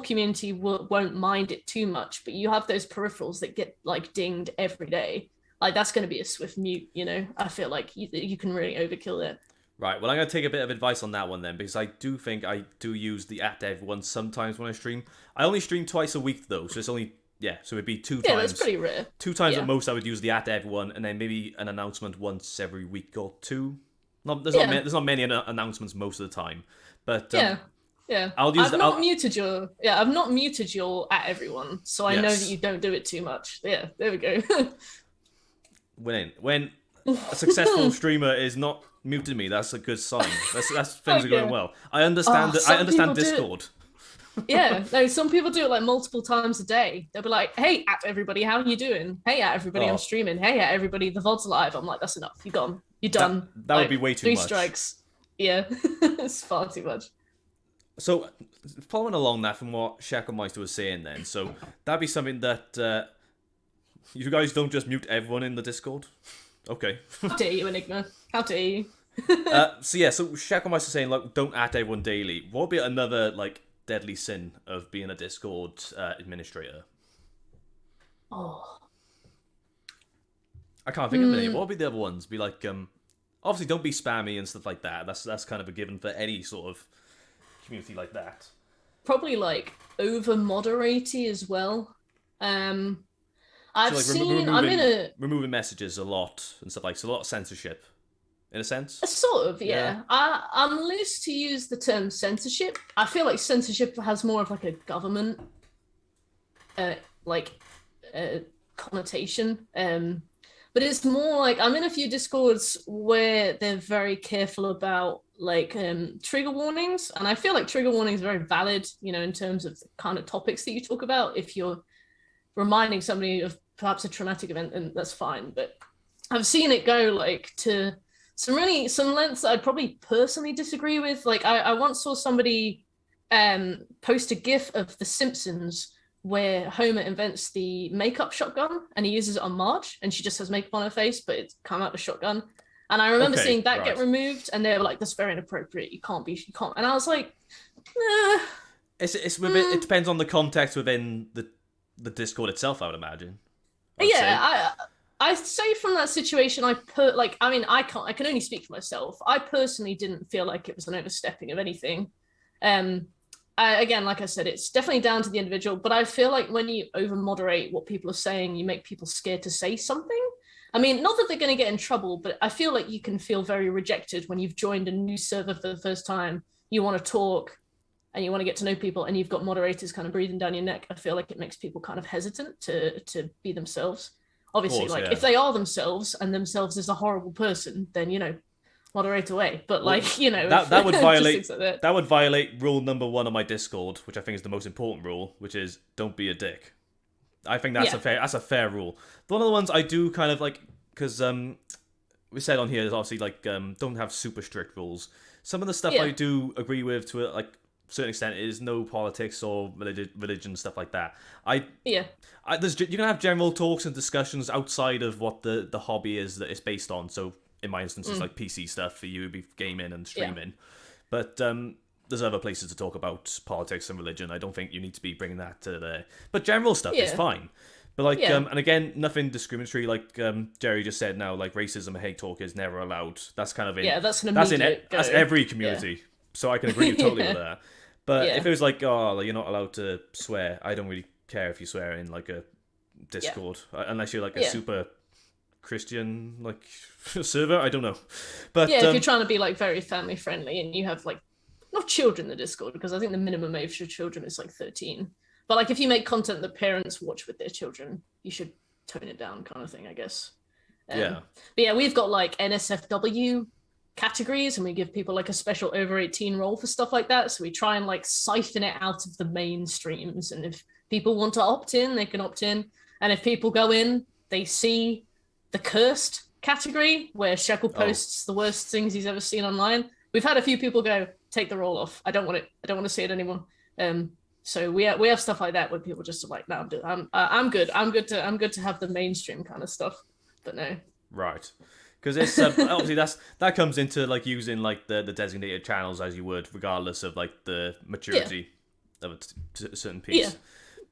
community won't mind it too much, but you have those peripherals that get like dinged every day. Like that's going to be a swift mute, you know. I feel like you can really overkill it. Right, well, I'm going to take a bit of advice on that one then, because I do think I do use the @everyone sometimes when I stream. I only stream twice a week, though, so it's only, so it'd be 2 times. Yeah, that's pretty rare. 2 times at most I would use the @everyone, and then maybe an announcement once every week or 2. There's not many announcements most of the time, but... I've not muted your @everyone, so I know that you don't do it too much. Yeah, there we go. When a successful streamer is not muted me, that's a good sign. That's things are going well. I understand I understand Discord. Yeah, no, some people do it like multiple times a day. They'll be like, hey, everybody, how are you doing? Hey, everybody, I'm streaming. Hey, everybody, the VOD's live. I'm like, that's enough. You're gone. You're done. That would be way too much. 3 strikes. Yeah, it's far too much. So, following along that from what Shacklemeister was saying then, so that'd be something that you guys don't just mute everyone in the Discord? Okay. How dare you, Enigma? How dare you? So Shacklemeister saying, like, don't @everyone daily. What would be another, like, deadly sin of being a Discord administrator? Oh. I can't think of any. What would be the other ones? Be like, obviously don't be spammy and stuff like that. That's kind of a given for any sort of community like that. Probably like over moderatey as well. I've seen. Removing messages a lot and stuff like, so a lot of censorship. in a sense. Sort of, yeah. I'm loose to use the term censorship. I feel like censorship has more of like a government, uh, like, uh, connotation. But it's more like I'm in a few discords where they're very careful about like trigger warnings, and I feel like trigger warnings are very valid, you know, in terms of the kind of topics that you talk about. If you're reminding somebody of perhaps a traumatic event, then that's fine. But I've seen it go like to some lengths that I'd probably personally disagree with. Like I once saw somebody post a GIF of The Simpsons where Homer invents the makeup shotgun and he uses it on Marge, and she just has makeup on her face, but it's come out a shotgun. And I remember seeing that get removed, and they were like, "That's very inappropriate. You can't." And I was like, It's within, it depends on the context within the Discord itself, I would imagine. I say from that situation, I can only speak for myself. I personally didn't feel like it was an overstepping of anything. Again, like I said, it's definitely down to the individual, but I feel like when you over moderate what people are saying, you make people scared to say something. I mean, not that they're going to get in trouble, but I feel like you can feel very rejected when you've joined a new server for the first time. You want to talk and you want to get to know people, and you've got moderators kind of breathing down your neck. I feel like it makes people kind of hesitant to be themselves. Obviously, if they are themselves and themselves is a horrible person, then, you know, moderate away. But that would violate that would violate rule number 1 on my Discord, which I think is the most important rule, which is don't be a dick. I think that's a fair rule. One of the ones I do kind of like, because we said on here is obviously like don't have super strict rules. Some of the stuff I do agree with to a certain extent is no politics or religion, stuff like that. You can have general talks and discussions outside of what the hobby is that it's based on. So in my instance, it's like PC stuff for you, it'd be gaming and streaming. But there's other places to talk about politics and religion. I don't think you need to be bringing that to there. But general stuff is fine. But and again, nothing discriminatory. Like Jerry just said now, like racism and hate talk is never allowed. That's kind of that's every community. So I can agree totally with that. But if it was like, oh, you're not allowed to swear, I don't really care if you swear in like a Discord, unless you're like a super Christian like server. I don't know. But if you're trying to be like very family friendly and you have like not children in the Discord, because I think the minimum age for children is like 13. But like if you make content that parents watch with their children, you should tone it down, kind of thing, I guess. But we've got like NSFW categories, and we give people like a special over 18 role for stuff like that. So we try and like siphon it out of the mainstreams. And if people want to opt in, they can opt in. And if people go in, they see the cursed category where Shekel posts the worst things he's ever seen online. We've had a few people go, take the role off. I don't want it. I don't want to see it anymore. So we have stuff like that where people just are like, no, I'm good. I'm good to have the mainstream kind of stuff. But no. Right. Because it's obviously that comes into like using like the designated channels as you would, regardless of like the maturity of a certain piece. Yeah.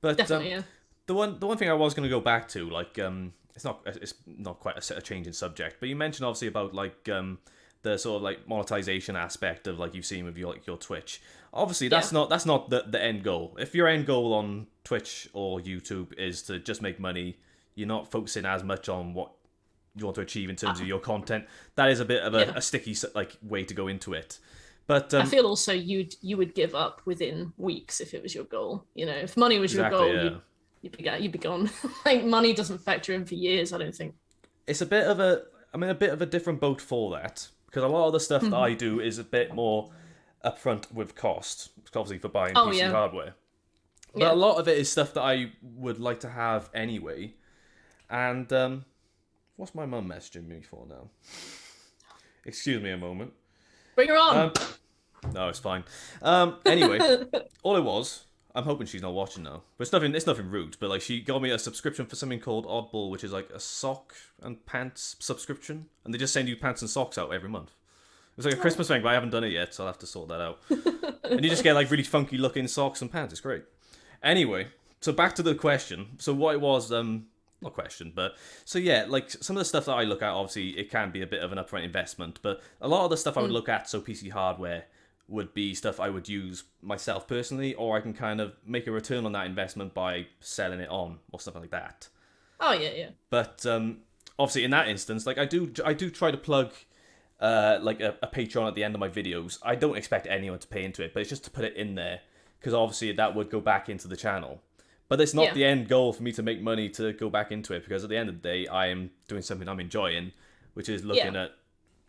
But definitely, the one thing I was going to go back to, like it's not quite a change in subject, but you mentioned obviously about like the sort of like monetization aspect of like you've seen with your Twitch. Obviously that's not the end goal. If your end goal on Twitch or YouTube is to just make money, you're not focusing as much on what you want to achieve in terms of your content. That is a bit of a sticky like way to go into it. But I feel also you would give up within weeks if it was your goal. You know, if money was your goal, you'd be gone. Like money doesn't factor in for years, I don't think. It's a bit of a different boat for that, because a lot of the stuff that I do is a bit more upfront with cost, obviously for buying PC hardware. But a lot of it is stuff that I would like to have anyway. And what's my mum messaging me for now? Excuse me a moment. Bring her on. No, it's fine. Anyway, all it was, I'm hoping she's not watching now. But it's nothing rude. But like, she got me a subscription for something called Oddball, which is like a sock and pants subscription, and they just send you pants and socks out every month. It's like a Christmas thing, but I haven't done it yet, so I'll have to sort that out. And you just get like really funky looking socks and pants. It's great. Anyway, so back to the question. So what it was, not question, but so yeah, like some of the stuff that I look at, obviously it can be a bit of an upfront investment, but a lot of the stuff I would look at, so PC hardware, would be stuff I would use myself personally, or I can kind of make a return on that investment by selling it on or something like that. Oh yeah. But obviously in that instance, like I do try to plug like a Patreon at the end of my videos. I don't expect anyone to pay into it, but it's just to put it in there, because obviously that would go back into the channel. But it's not the end goal for me to make money to go back into it, because at the end of the day, I am doing something I'm enjoying, which is looking at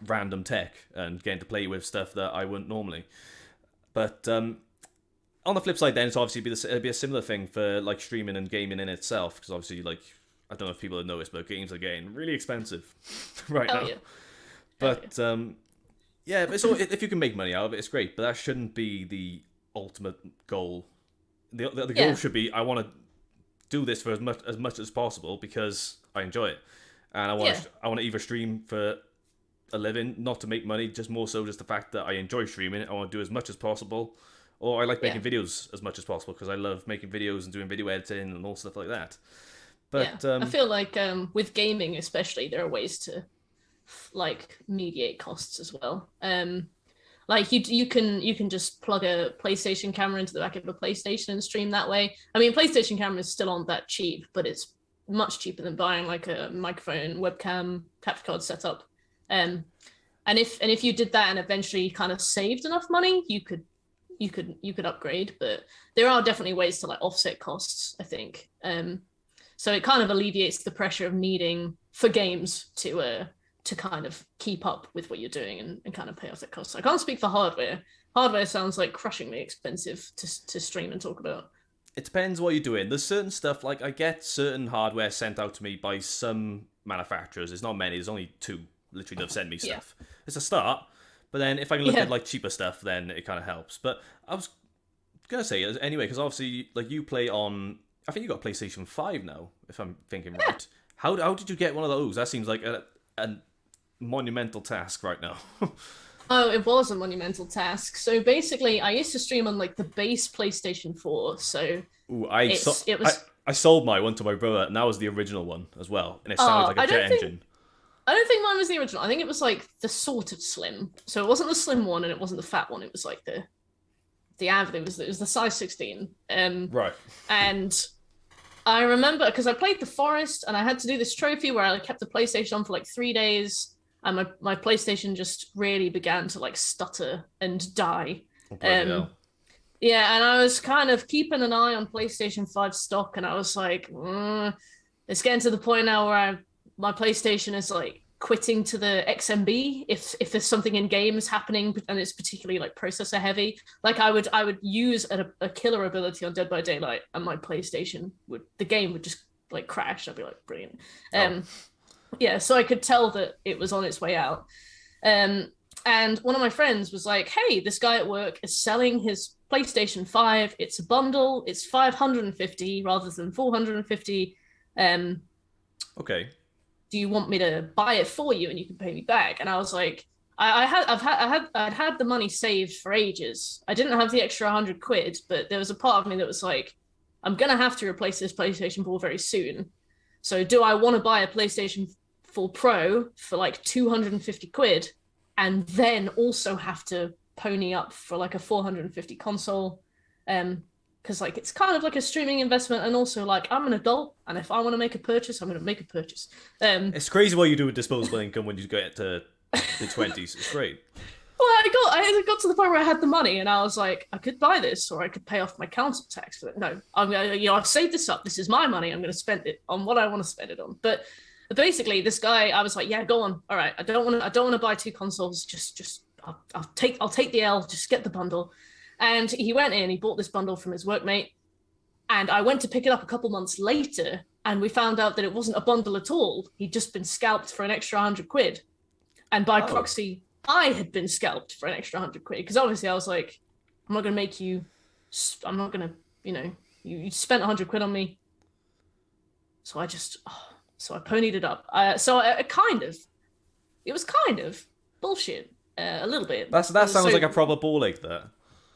random tech and getting to play with stuff that I wouldn't normally. But on the flip side, then it's obviously it'd be a similar thing for like streaming and gaming in itself, because obviously, like, I don't know if people have noticed, but games are getting really expensive right now. Yeah. But but so if you can make money out of it, it's great. But that shouldn't be the ultimate goal. The goal should be, I want to do this for as much as possible because I enjoy it, and I want to either stream for a living, not to make money, just more so just the fact that I enjoy streaming it. I want to do as much as possible, or I like making videos as much as possible because I love making videos and doing video editing and all stuff like that. But I feel like with gaming especially, there are ways to like mediate costs as well. Like you can just plug a PlayStation camera into the back of a PlayStation and stream that way. I mean, PlayStation cameras still aren't that cheap, but it's much cheaper than buying like a microphone, webcam, capture card setup. And if you did that and eventually kind of saved enough money, you could upgrade. But there are definitely ways to like offset costs, I think. So it kind of alleviates the pressure of needing for games to kind of keep up with what you're doing and kind of pay off that cost. I can't speak for hardware. Hardware sounds like crushingly expensive to stream and talk about. It depends what you're doing. There's certain stuff, like I get certain hardware sent out to me by some manufacturers. There's not many, there's only 2 literally that have sent me stuff. It's a start, but then if I can look at like cheaper stuff, then it kind of helps. But I was gonna say anyway, because obviously like you play on, I think you got PlayStation 5 now, if I'm thinking right. How did you get one of those? That seems like a monumental task right now. Oh, it was a monumental task. So basically, I used to stream on like the base PlayStation 4. So I sold my one to my brother, and that was the original one as well, and it sounded like a jet engine. I don't think mine was the original. I think it was like the sort of slim. So it wasn't the slim one, and it wasn't the fat one. It was like the average. It was the size 16. Right. And I remember because I played the Forest, and I had to do this trophy where I kept the PlayStation on for like 3 days. And my PlayStation just really began to like stutter and die. Yeah, and I was kind of keeping an eye on PlayStation 5 stock, and I was like, it's getting to the point now where my PlayStation is like quitting to the XMB if there's something in games happening and it's particularly like processor heavy. Like I would use a killer ability on Dead by Daylight, and my PlayStation the game would just like crash. I'd be like, brilliant. Yeah, so I could tell that it was on its way out. And one of my friends was like, hey, this guy at work is selling his PlayStation 5. It's a bundle. It's 550 rather than 450. Okay. Do you want me to buy it for you and you can pay me back? And I was like, I'd had the money saved for ages. I didn't have the extra 100 quid, but there was a part of me that was like, I'm going to have to replace this PlayStation 4 very soon. So do I want to buy a PlayStation 4 Pro for like 250 quid and then also have to pony up for like a 450 console? Because like it's kind of like a streaming investment, and also like I'm an adult, and if I want to make a purchase, I'm going to make a purchase. It's crazy what you do with disposable income when you get to the 20s. It's great. Well, I got to the point where I had the money, and I was like, I could buy this, or I could pay off my council tax. But no, I've saved this up. This is my money. I'm going to spend it on what I want to spend it on. But basically, this guy, I was like, yeah, go on. All right, I don't want to buy 2 consoles. Just I'll take the L. Just get the bundle. And he went in. He bought this bundle from his workmate, and I went to pick it up a couple months later, and we found out that it wasn't a bundle at all. He'd just been scalped for an extra 100 quid, and by proxy, I had been scalped for an extra 100 quid, because obviously I was like, I'm not going to make you, I'm not going to, you spent 100 quid on me. So I ponied it up. It was kind of bullshit, a little bit. That sounds like a proper ball ache there.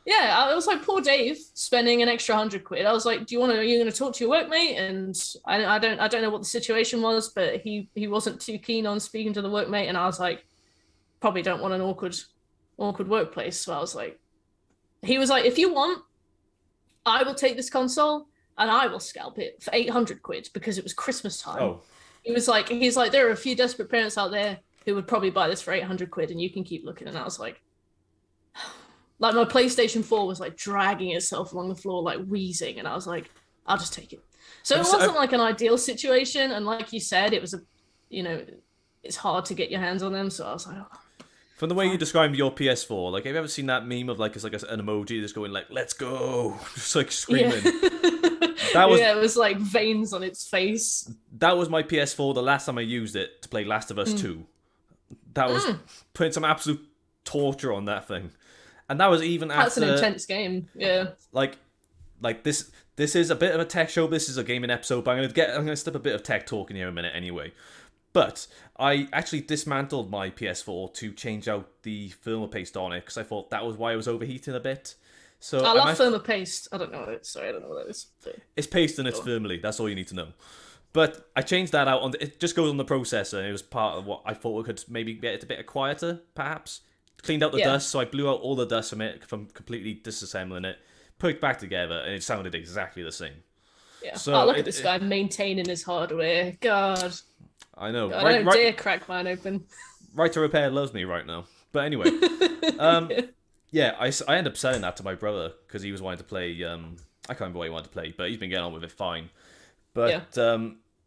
Yeah, I was like, poor Dave spending an extra 100 quid. I was like, are you going to talk to your workmate? And I don't know what the situation was, but he wasn't too keen on speaking to the workmate. And I was like, probably don't want an awkward workplace. So I was like, he was like, if you want, I will take this console and I will scalp it for 800 quid because it was Christmas time. Oh. He's like, there are a few desperate parents out there who would probably buy this for 800 quid, and you can keep looking. And I was like my PlayStation 4 was like dragging itself along the floor, like wheezing, and I was like, I'll just take it. So it wasn't like an ideal situation, and like you said, it was it's hard to get your hands on them. So I was like, oh. From the way you described your PS4, like, have you ever seen that meme of like it's like an emoji that's going like "Let's go," just like screaming? That was it was like veins on its face. That was my PS4 the last time I used it to play Last of Us 2. That was putting some absolute torture on that thing, and that was even after. That's an intense game, yeah. Like this is a bit of a tech show. This is a gaming episode, but I'm gonna slip a bit of tech talk in here in a minute anyway. But I actually dismantled my PS4 to change out the firmware paste on it because I thought that was why it was overheating a bit. So I love firmware paste. I don't know what that is. It's paste and it's firmly. That's all you need to know. But I changed that out. It just goes on the processor, and it was part of what I thought we could maybe get it a bit quieter, perhaps. Cleaned out the dust, so I blew out all the dust from it, from completely disassembling it, put it back together, and it sounded exactly the same. Yeah. So look at this guy maintaining his hardware. God. I know. God, I don't dare crack mine open. Right to Repair loves me right now. But anyway, yeah, I ended up selling that to my brother because he was wanting to play. I can't remember what he wanted to play, but he's been getting on with it fine. But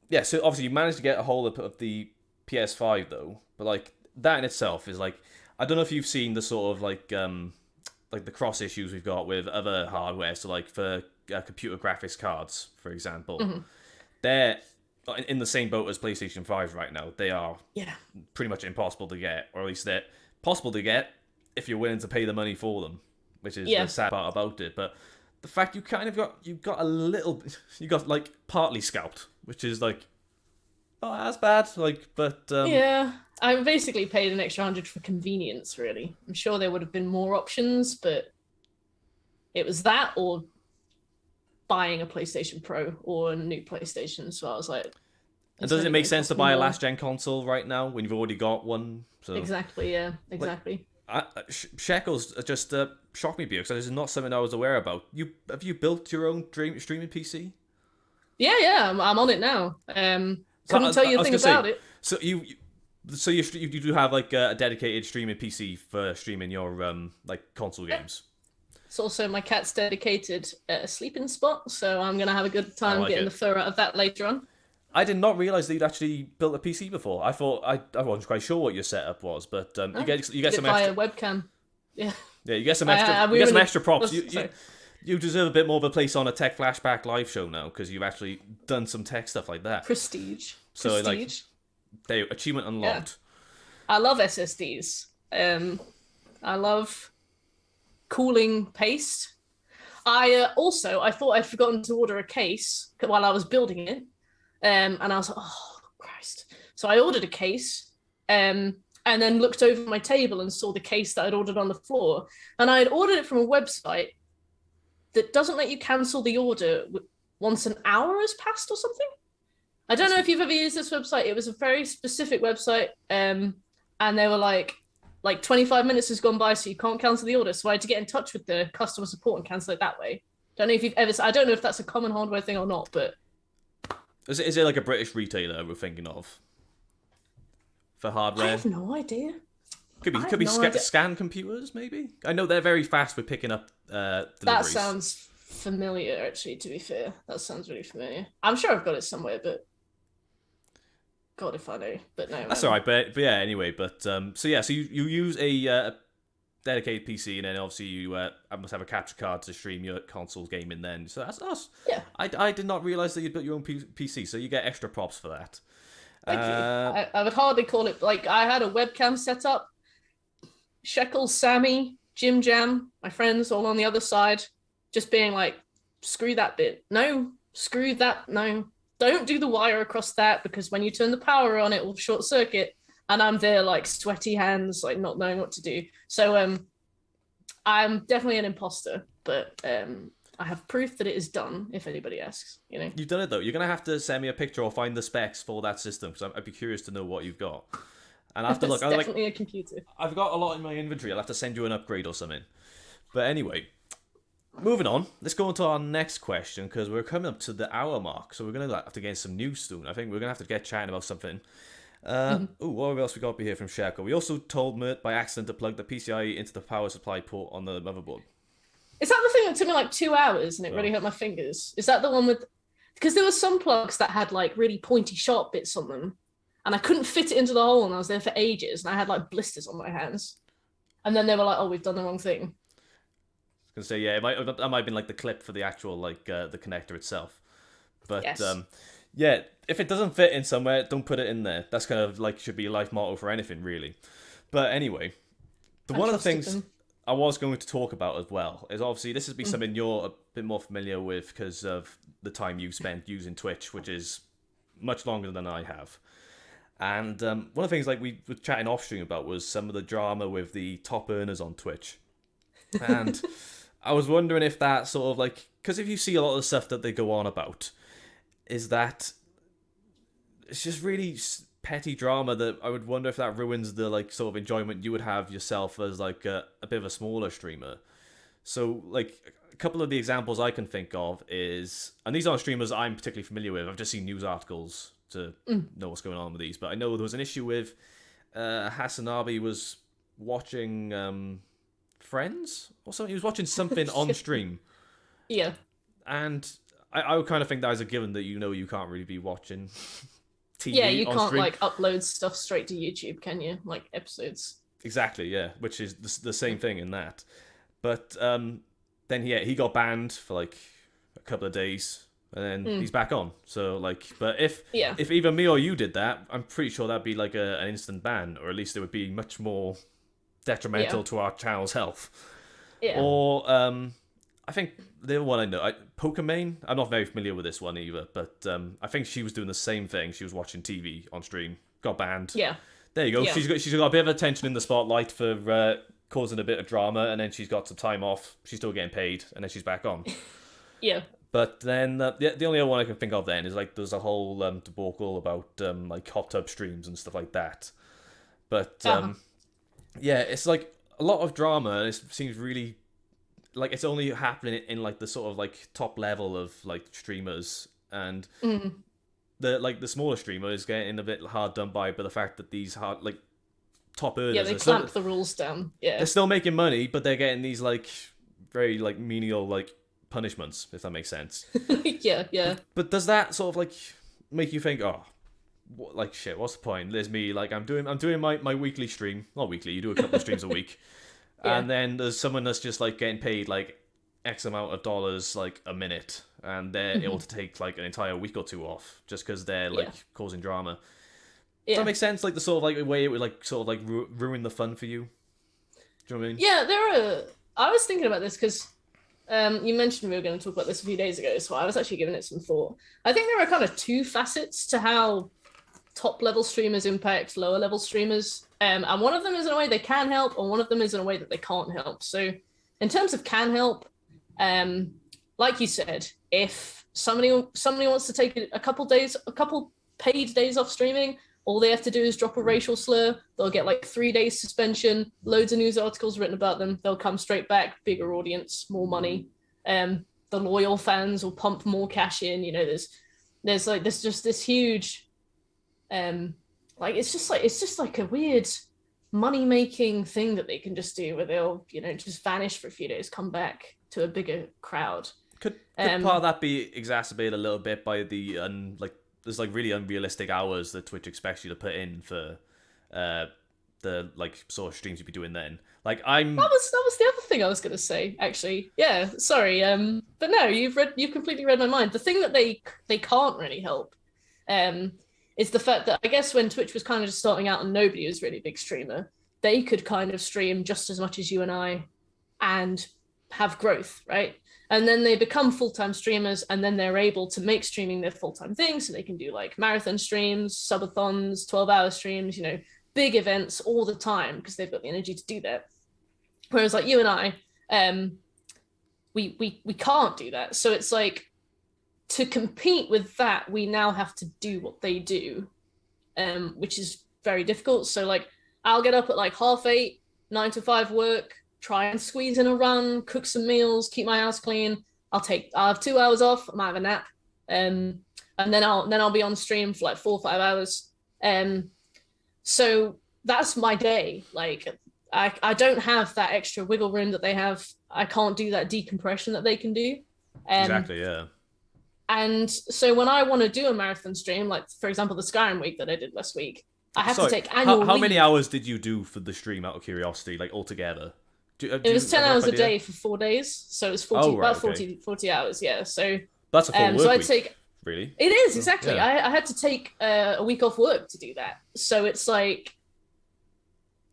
yeah, so obviously you managed to get a hold of the PS5 though. But like that in itself is like, I don't know if you've seen the sort of like the cross issues we've got with other hardware. So like for computer graphics cards, for example, they're in the same boat as PlayStation 5 right now. They are pretty much impossible to get, or at least they're possible to get if you're willing to pay the money for them, which is the sad part about it. But the fact you got a little, you got like partly scalped, which is like, oh, that's bad. Like, but yeah, I basically paid an extra 100 for convenience. Really, I'm sure there would have been more options, but it was that or buying a PlayStation Pro or a new PlayStation. So I was like, and does it make sense to buy a last gen console right now when you've already got one? So exactly, yeah, exactly. Shekels just shocked me because this is not something I was aware about. Have you built your own streaming PC? Yeah, I'm on it now. Couldn't tell you a thing about it. So you do have like a dedicated streaming PC for streaming your like console games. It's also my cat's dedicated sleeping spot, so I'm gonna have a good time getting the fur out of that later on. I did not realize that you'd actually built a PC before. I thought I wasn't quite sure what your setup was, but you get some extra webcam. Yeah, you get some extra some extra props. You deserve a bit more of a place on a TechFlashback live show now because you've actually done some tech stuff like that. Prestige. Like, achievement unlocked. Yeah. I love SSDs. I love cooling paste. I thought I'd forgotten to order a case while I was building it. And I was like, oh, Christ. So I ordered a case and then looked over my table and saw the case that I'd ordered on the floor. And I had ordered it from a website that doesn't let you cancel the order once an hour has passed or something. I don't know if you've ever used this website. It was a very specific website. And they were like 25 minutes has gone by, so you can't cancel the order. So I had to get in touch with the customer support and cancel it that way. I don't know if that's a common hardware thing or not, but... Is it like a British retailer we're thinking of for hardware? I have no idea. Could be scan computers, maybe. I know they're very fast with picking up deliveries. That sounds familiar, actually. To be fair, that sounds really familiar. I'm sure I've got it somewhere, but God, if I know. But no, that's all right. But yeah, anyway. But so you use a dedicated PC, and then obviously you must have a capture card to stream your console gaming. Then so that's us. Yeah. I did not realize that you built your own PC, so you get extra props for that. Thank you. I would hardly call it like I had a webcam set up. Shekels, Sammy, Jim Jam, my friends all on the other side, just being like, screw that bit. No, screw that. No, don't do the wire across that because when you turn the power on, it will short circuit. And I'm there like sweaty hands, like not knowing what to do. So I'm definitely an imposter, but I have proof that it is done if anybody asks, you know. You've done it though. You're going to have to send me a picture or find the specs for that system because I'd be curious to know what you've got. And I have to look. It's definitely a computer. I've got a lot in my inventory. I'll have to send you an upgrade or something. But anyway, moving on. Let's go on to our next question because we're coming up to the hour mark. So we're going to have to get some news soon. I think we're going to have to get chatting about something What else we got here from Sherko? We also told Mert by accident to plug the PCIe into the power supply port on the motherboard. Is that the thing that took me like 2 hours and it really Oh. hurt my fingers? Is that the one with? Because there were some plugs that had like really pointy sharp bits on them, and I couldn't fit it into the hole, and I was there for ages, and I had like blisters on my hands. And then they were like, "Oh, we've done the wrong thing." I was gonna say, yeah, that might have been like the clip for the actual like the connector itself. But Yes. yeah, if it doesn't fit in somewhere, don't put it in there. That's kind of like should be a life motto for anything, really. But anyway, one of the things I was going to talk about as well is obviously this would be something you're a bit more familiar with because of the time you spent using Twitch, which is much longer than I have. And one of the things like we were chatting off stream about was some of the drama with the top earners on Twitch. And I was wondering if that sort of like, because if you see a lot of the stuff that they go on about, is that it's just really petty drama that I would wonder if that ruins the like sort of enjoyment you would have yourself as like a bit of a smaller streamer. So like a couple of the examples I can think of is, and these aren't streamers I'm particularly familiar with, I've just seen news articles to know what's going on with these, but I know there was an issue with Hasanabi was watching Friends or something. He was watching something on stream. Yeah. And I would kind of think that as a given that you can't really be watching TV. Yeah, you on can't stream. like upload stuff straight to YouTube, can you? Like episodes. Exactly, yeah, which is the same thing in that. But then he got banned for like a couple of days, and then he's back on. So like, but if either me or you did that, I'm pretty sure that'd be like an instant ban, or at least it would be much more detrimental to our channel's health. Yeah. Or I think the other one I know, Pokemon. I'm not very familiar with this one either, but I think she was doing the same thing. She was watching TV on stream, got banned. Yeah. There you go. Yeah. She's got a bit of attention in the spotlight for causing a bit of drama, and then she's got some time off. She's still getting paid, and then she's back on. Yeah. But then the only other one I can think of then is like there's a whole debacle about like hot tub streams and stuff like that. But yeah, it's like a lot of drama, and it seems really like it's only happening in like the sort of like top level of like streamers, and the smaller streamer is getting a bit hard done by the fact that these hard like top earners. Yeah, they clamp the rules down. Yeah. They're still making money, but they're getting these like very like menial like punishments, if that makes sense. Yeah. But does that sort of like make you think, oh, like shit, what's the point? There's me, like I'm doing my weekly stream. Not weekly, you do a couple of streams a week. Yeah. And then there's someone that's just like getting paid like X amount of dollars like a minute, and they're able to take like an entire week or two off just because they're like causing drama. Does that make sense? Like the sort of like way it would like sort of like ruin the fun for you. Do you know what I mean? Yeah, I was thinking about this because you mentioned we were going to talk about this a few days ago, so I was actually giving it some thought. I think there are kind of two facets to how top level streamers impact lower level streamers, and one of them is in a way they can help, and one of them is in a way that they can't help. So in terms of can help, like you said, if somebody wants to take a couple paid days off streaming, all they have to do is drop a racial slur. They'll get like 3 days suspension, loads of news articles written about them. They'll come straight back, bigger audience, more money. The loyal fans will pump more cash in. You know, there's just this huge, like it's just like a weird money making thing that they can just do where they'll just vanish for a few days, come back to a bigger crowd. Could part of that be exacerbated a little bit by the there's like really unrealistic hours that Twitch expects you to put in for the like sort of streams you'd be doing then? Like that was the other thing I was going to say, actually. Yeah, sorry. But no, you've completely read my mind. The thing that they can't really help is the fact that I guess when Twitch was kind of just starting out and nobody was really a big streamer, they could kind of stream just as much as you and I and have growth, right? And then they become full-time streamers, and then they're able to make streaming their full-time thing, so they can do like marathon streams, subathons, 12-hour streams, big events all the time because they've got the energy to do that. Whereas like you and I, we can't do that. So it's like to compete with that, we now have to do what they do, which is very difficult. So like I'll get up at like 8:30, 9 to 5 work, try and squeeze in a run, cook some meals, keep my house clean. I'll have 2 hours off. I might have a nap, and then I'll be on stream for like 4 or 5 hours. So that's my day. Like I don't have that extra wiggle room that they have. I can't do that decompression that they can do. Um, Exactly, yeah. and so when I want to do a marathon stream, like for example the Skyrim week that I did last week, I have to Sorry, take how annual how many leave. hours did you do for the stream out of curiosity, like altogether? It Do was you have 10 a rough hours a idea? day for 4 days, so it was Oh 40 right, about okay. 40 hours, yeah. So That's a full so work I'd week, take really. it is So exactly. yeah. I had to take a week off work to do that. So it's like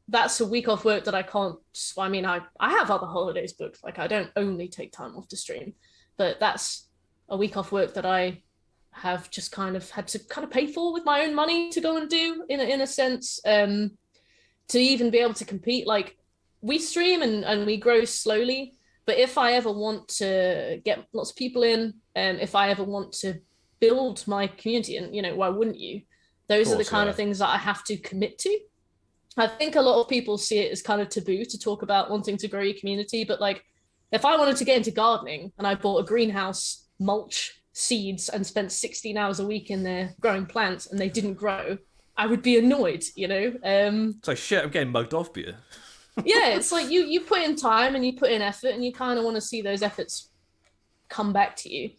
that's a week off work that I can't. I mean, I have other holidays booked. Like I don't only take time off to stream, but that's a week off work that I have just kind of had to kind of pay for with my own money to go and do in a sense. To even be able to compete, like we stream and we grow slowly. But if I ever want to get lots of people in, if I ever want to build my community, and why wouldn't you? Of Those are the course, kind yeah. of things that I have to commit to. I think a lot of people see it as kind of taboo to talk about wanting to grow your community, but like if I wanted to get into gardening and I bought a greenhouse, mulch, seeds, and spent 16 hours a week in there growing plants and they didn't grow, I would be annoyed. It's like shit. I'm getting mugged off beer. Yeah, it's like you put in time and you put in effort and you kind of want to see those efforts come back to you.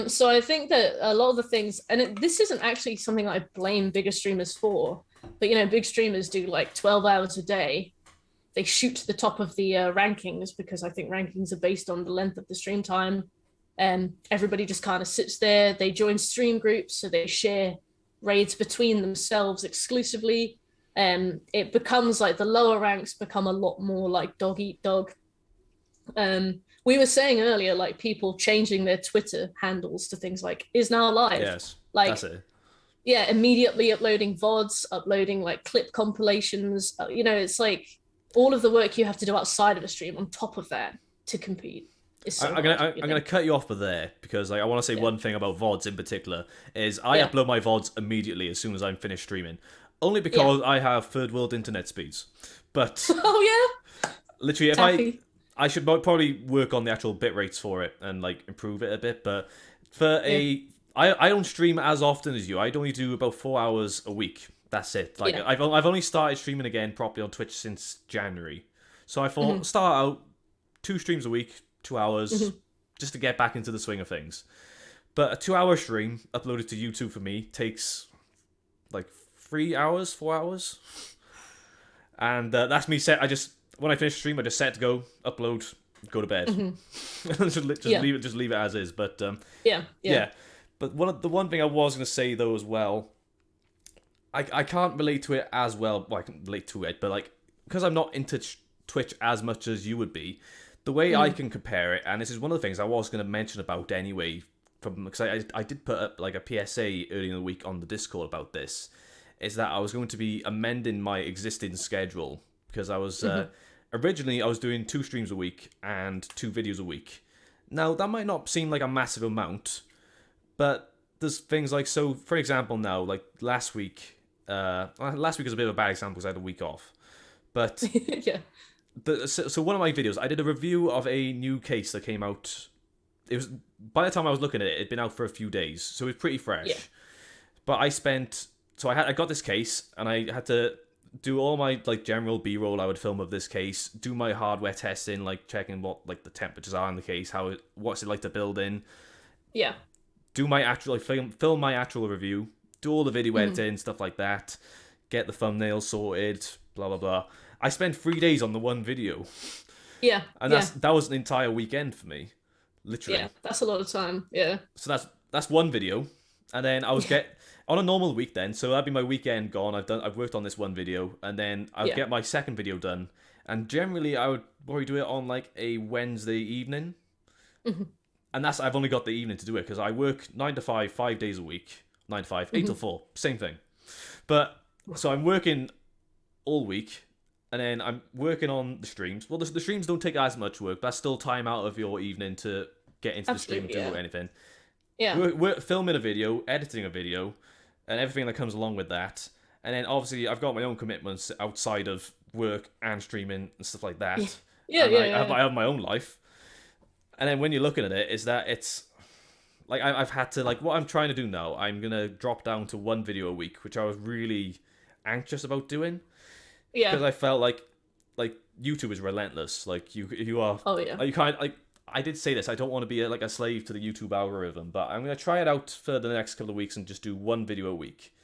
So I think that a lot of the things, and this isn't actually something I blame bigger streamers for, but big streamers do like 12 hours a day. They shoot to the top of the rankings because I think rankings are based on the length of the stream time. Everybody just kind of sits there. They join stream groups, so they share raids between themselves exclusively. It becomes like the lower ranks become a lot more like dog eat dog. We were saying earlier, like people changing their Twitter handles to things like is now live. Yes, that's Like, it. yeah, immediately uploading VODs, uploading like clip compilations. It's like all of the work you have to do outside of a stream on top of that to compete is so I'm gonna hard. I'm gonna cut you off there because like, I want to say Yeah. one thing about VODs in particular is I Yeah. upload my VODs immediately as soon as I'm finished streaming, only Yeah. because I have third world internet speeds. But Oh literally, if yeah. Taffy. I should probably work on the actual bit rates for it and like improve it a bit. But for Yeah. I don't stream as often as you. I'd only do about 4 hours a week. That's it. Like Yeah. I've only started streaming again properly on Twitch since January. So I thought Mm-hmm. start out 2 streams a week, 2 hours, Mm-hmm. just to get back into the swing of things. But a 2 hour stream uploaded to YouTube for me takes like 3 hours, 4 hours, and that's me set. I just when I finish the stream, I just set to go upload, go to bed, just Yeah. leave it as is. But Yeah. yeah. But the one thing I was gonna say though as well, I can't relate to it as well. Well, I can relate to it, but like because I'm not into Twitch as much as you would be, the way I can compare it, and this is one of the things I was going to mention about anyway, because I did put up like a PSA earlier in the week on the Discord about this, is that I was going to be amending my existing schedule because I was originally I was doing 2 streams a week and 2 videos a week. Now that might not seem like a massive amount, but there's things like, so for example now, like last week is a bit of a bad example because I had a week off, but Yeah. so one of my videos, I did a review of a new case that came out. It was, by the time I was looking at it, it'd been out for a few days, so it was pretty fresh. Yeah. But I got this case and I had to do all my like general B-roll I would film of this case, do my hardware testing, like checking what like the temperatures are in the case, what's it like to build in, Yeah. do my actual like, film my actual review, do all the video editing, stuff like that, get the thumbnail sorted, blah blah blah. I spent 3 days on the one video, Yeah. and Yeah. that was an entire weekend for me, literally. Yeah. That's a lot of time. Yeah. So that's one video, and then I was get on a normal week then. So that'd be my weekend gone. I've worked on this one video, and then I'd get my second video done. And generally, I would probably do it on like a Wednesday evening, and I've only got the evening to do it because I work 9 to 5, 5 days a week, 9 to 5, 8 to 4, same thing. But so I'm working all week. And then I'm working on the streams. Well, the streams don't take as much work, but that's still time out of your evening to get into the stream and do anything. Yeah. We're filming a video, editing a video, and everything that comes along with that. And then obviously I've got my own commitments outside of work and streaming and stuff like that. Yeah. And Yeah. I have my own life. And then when you're looking at it, is that it's like I've had to, like, what I'm trying to do now, I'm gonna drop down to one video a week, which I was really anxious about doing, because Yeah. I felt like YouTube is relentless. Like you are, Oh yeah. you kind like I did say this. I don't want to be like a slave to the YouTube algorithm, but I'm gonna try it out for the next couple of weeks and just do one video a week.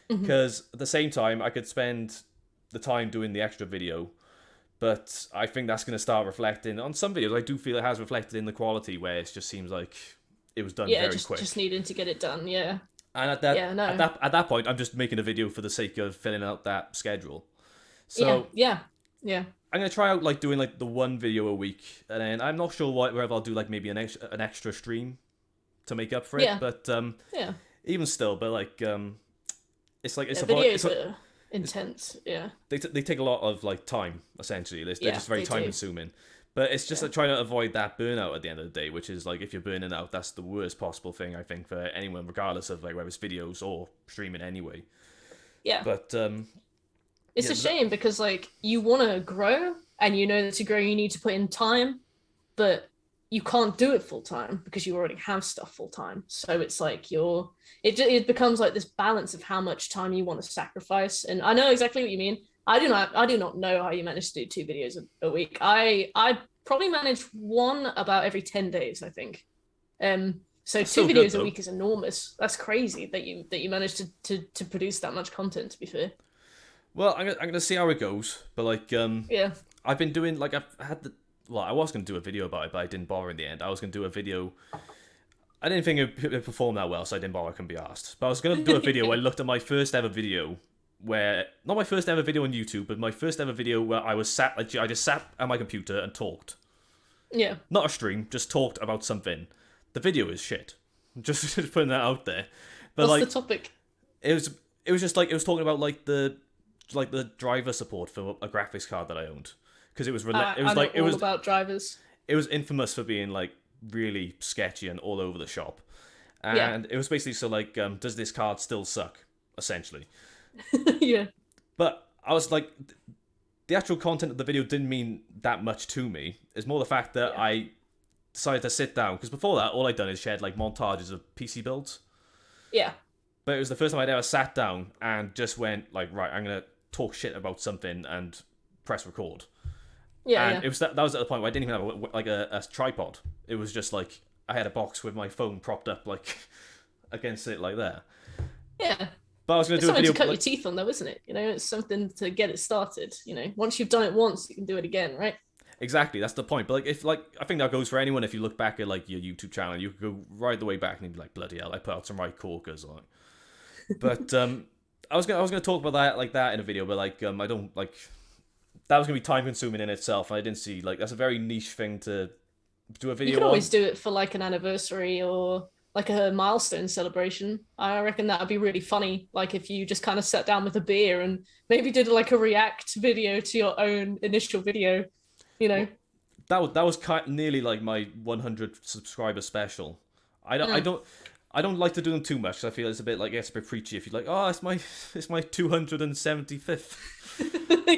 Mhm. Because at the same time, I could spend the time doing the extra video, but I think that's gonna start reflecting on some videos. I do feel it has reflected in the quality, where it just seems like it was done Yeah, very quick. just needing to get it done. Yeah. And at Yeah. No. that point, I'm just making a video for the sake of filling out that schedule. Yeah. So Yeah. Yeah. I'm gonna try out like doing like the one video a week, and then I'm not sure whether I'll do like maybe an extra stream to make up for it. Yeah. But Yeah. even still, but like it's like Yeah, it's videos like, are intense. Yeah. they take a lot of like time essentially. They're Yeah, just very they time do. consuming. But it's just Yeah. like trying to avoid that burnout at the end of the day, which is like if you're burning out, that's the worst possible thing I think for anyone, regardless of like whether it's videos or streaming anyway. Yeah. But It's yeah, a shame because like you want to grow and you know that to grow you need to put in time, but you can't do it full time because you already have stuff full time. So it's like it becomes like this balance of how much time you want to sacrifice. And I know exactly what you mean. I do not know how you manage to do 2 videos a week. I probably manage one about every 10 days, I think. So That's two still good, videos a though. week is enormous. That's crazy that you managed to produce that much content, to be fair. well, I'm gonna see how it goes. But like Yeah. I've been doing like I've had the well, I was gonna do a video about it, but I didn't bother in the end. I was gonna do a video. I didn't think it performed that well, so I didn't bother. I couldn't be asked. But I was gonna do a video where I looked at my first ever video, where not my first ever video on YouTube, but my first ever video where I was sat like I just sat at my computer and talked. Yeah. Not a stream, just talked about something. The video is shit. Just putting that out there. But What's like the topic? it was just like it was talking about like the driver support for a graphics card that I owned, because it was I know all about drivers. it was infamous for being like really sketchy and all over the shop, Yeah. and it was basically so like does this card still suck essentially. Yeah. But I was like, the actual content of the video didn't mean that much to me. It's more the fact that Yeah. I decided to sit down, because before that all I'd done is shared like montages of PC builds. Yeah. But it was the first time I'd ever sat down and just went like, right, I'm gonna talk shit about something and press record. Yeah. And it was that was at the point where I didn't even have like a tripod. It was just like I had a box with my phone propped up like against it like that. Yeah. But I was gonna It's do a something video to cut like, your teeth on, though, isn't it? You know, it's something to get it started. You know, once you've done it once, you can do it again, right? exactly, that's the point. But like if like I think that goes for anyone. If you look back at like your YouTube channel, you could go right the way back and you'd be like, bloody hell, I put out some right corkers like. But I was gonna talk about that like that in a video, but like I don't like that was gonna be time consuming in itself. And I didn't see like that's a very niche thing to do a video You could on. always do it for like an anniversary or like a milestone celebration. I reckon that would be really funny. Like if you just kind of sat down with a beer and maybe did like a react video to your own initial video, you know? That was nearly like my 100 subscriber special. I don't like to do them too much, 'cause I feel it's a bit like it's a bit preachy. If you're like, oh, it's my 275th.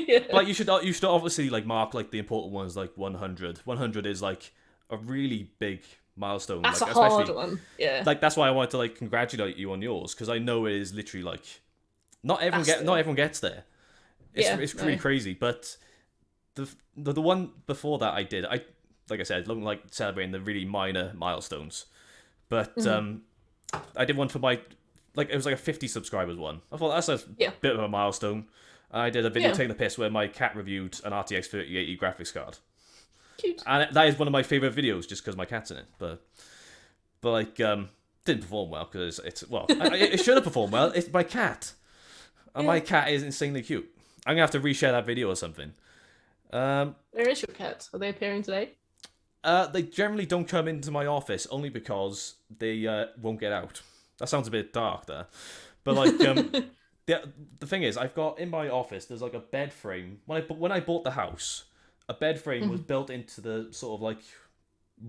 Yeah. But like you should obviously like mark like the important ones, like 100. 100 is like a really big milestone. That's like, a hard especially, one. Yeah. like that's why I wanted to like congratulate you on yours, because I know it is literally like not everyone gets there. It's pretty crazy, but the one before that I did, I like I said, looking like celebrating the really minor milestones, but I did one for my like it was like a 50 subscribers one. I thought that's a bit of a milestone. I did a video taking the piss where my cat reviewed an RTX 3080 graphics card. Cute. And that is one of my favorite videos, just because my cat's in it. But like, didn't perform well because it should have performed well. It's my cat, and my cat is insanely cute. I'm gonna have to reshare that video or something. Where is your cat? Are they appearing today? They generally don't come into my office only because they won't get out. That sounds a bit dark there, but like, the thing is, I've got in my office. There's like a bed frame. When I bought the house, a bed frame was built into the sort of like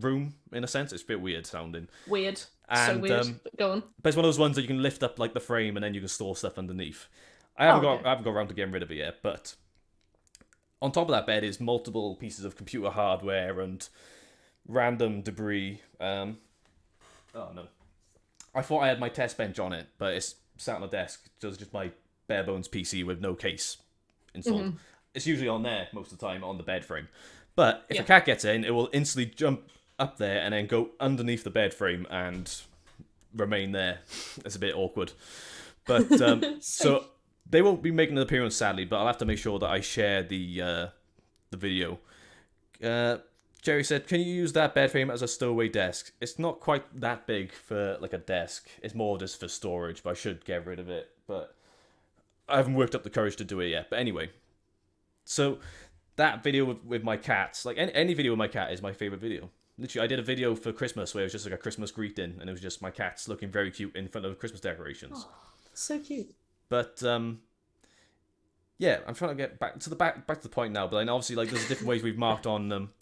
room in a sense. It's a bit weird sounding. Weird. And, So weird. But go on. But it's one of those ones that you can lift up like the frame and then you can store stuff underneath. I haven't got around to getting rid of it yet, but on top of that bed is multiple pieces of computer hardware and random debris. Oh no. I thought I had my test bench on it, but it's sat on the desk. So it's just my bare bones PC with no case installed. It's usually on there most of the time on the bed frame. But if a cat gets in, it will instantly jump up there and then go underneath the bed frame and remain there. It's a bit awkward. But so they won't be making an appearance, sadly, but I'll have to make sure that I share the video. Jerry said, can you use that bed frame as a stowaway desk? It's not quite that big for like a desk. It's more just for storage, but I should get rid of it. But I haven't worked up the courage to do it yet. But anyway, so that video with my cats, like any video with my cat is my favorite video. Literally, I did a video for Christmas where it was just like a Christmas greeting, and it was just my cats looking very cute in front of Christmas decorations. Oh, so cute. But yeah, I'm trying to get back to the point now. But I know obviously like there's different ways we've marked on them.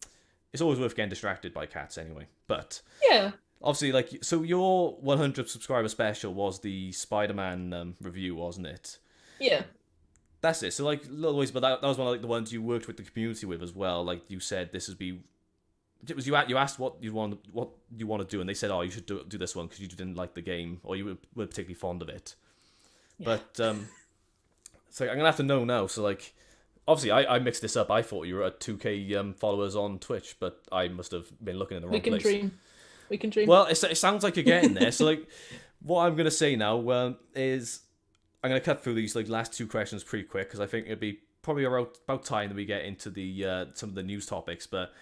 It's always worth getting distracted by cats anyway. But yeah, obviously like so your 100 subscriber special was the Spider-Man review, wasn't it? Yeah. That's it. So like little ways, but that was one of like the ones you worked with the community with as well. Like you said, this would be. It was you asked what you want to do, and they said, "Oh, you should do this one because you didn't like the game or you were particularly fond of it." Yeah. But so I'm gonna have to know now. So like, obviously, I mixed this up. I thought you were at 2K followers on Twitch, but I must have been looking in the wrong place. We can dream. Well, it sounds like you're getting there. So like, what I'm gonna say now is I'm gonna cut through these like last two questions pretty quick because I think it'd be probably about time that we get into the some of the news topics, but.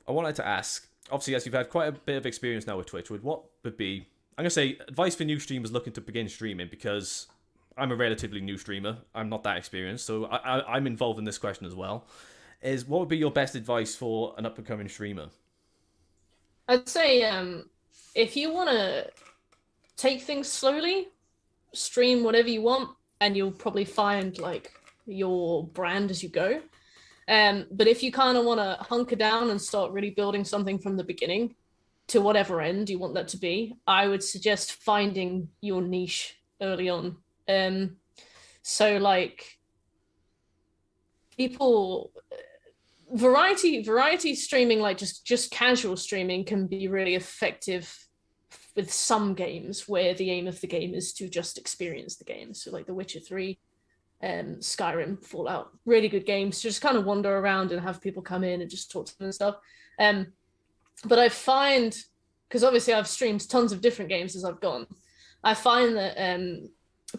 I wanted to ask, obviously, as you've had quite a bit of experience now with Twitch, what would be, I'm going to say, advice for new streamers looking to begin streaming, because I'm a relatively new streamer. I'm not that experienced, so I'm involved in this question as well, is what would be your best advice for an up-and-coming streamer? I'd say if you want to take things slowly, stream whatever you want, and you'll probably find like your brand as you go. But if you kind of want to hunker down and start really building something from the beginning to whatever end you want that to be, I would suggest finding your niche early on. So like people, variety streaming, like just casual streaming can be really effective with some games where the aim of the game is to just experience the game. So like The Witcher 3, Skyrim, Fallout, really good games to just kind of wander around and have people come in and just talk to them and stuff. But I find, because obviously I've streamed tons of different games as I've gone, I find that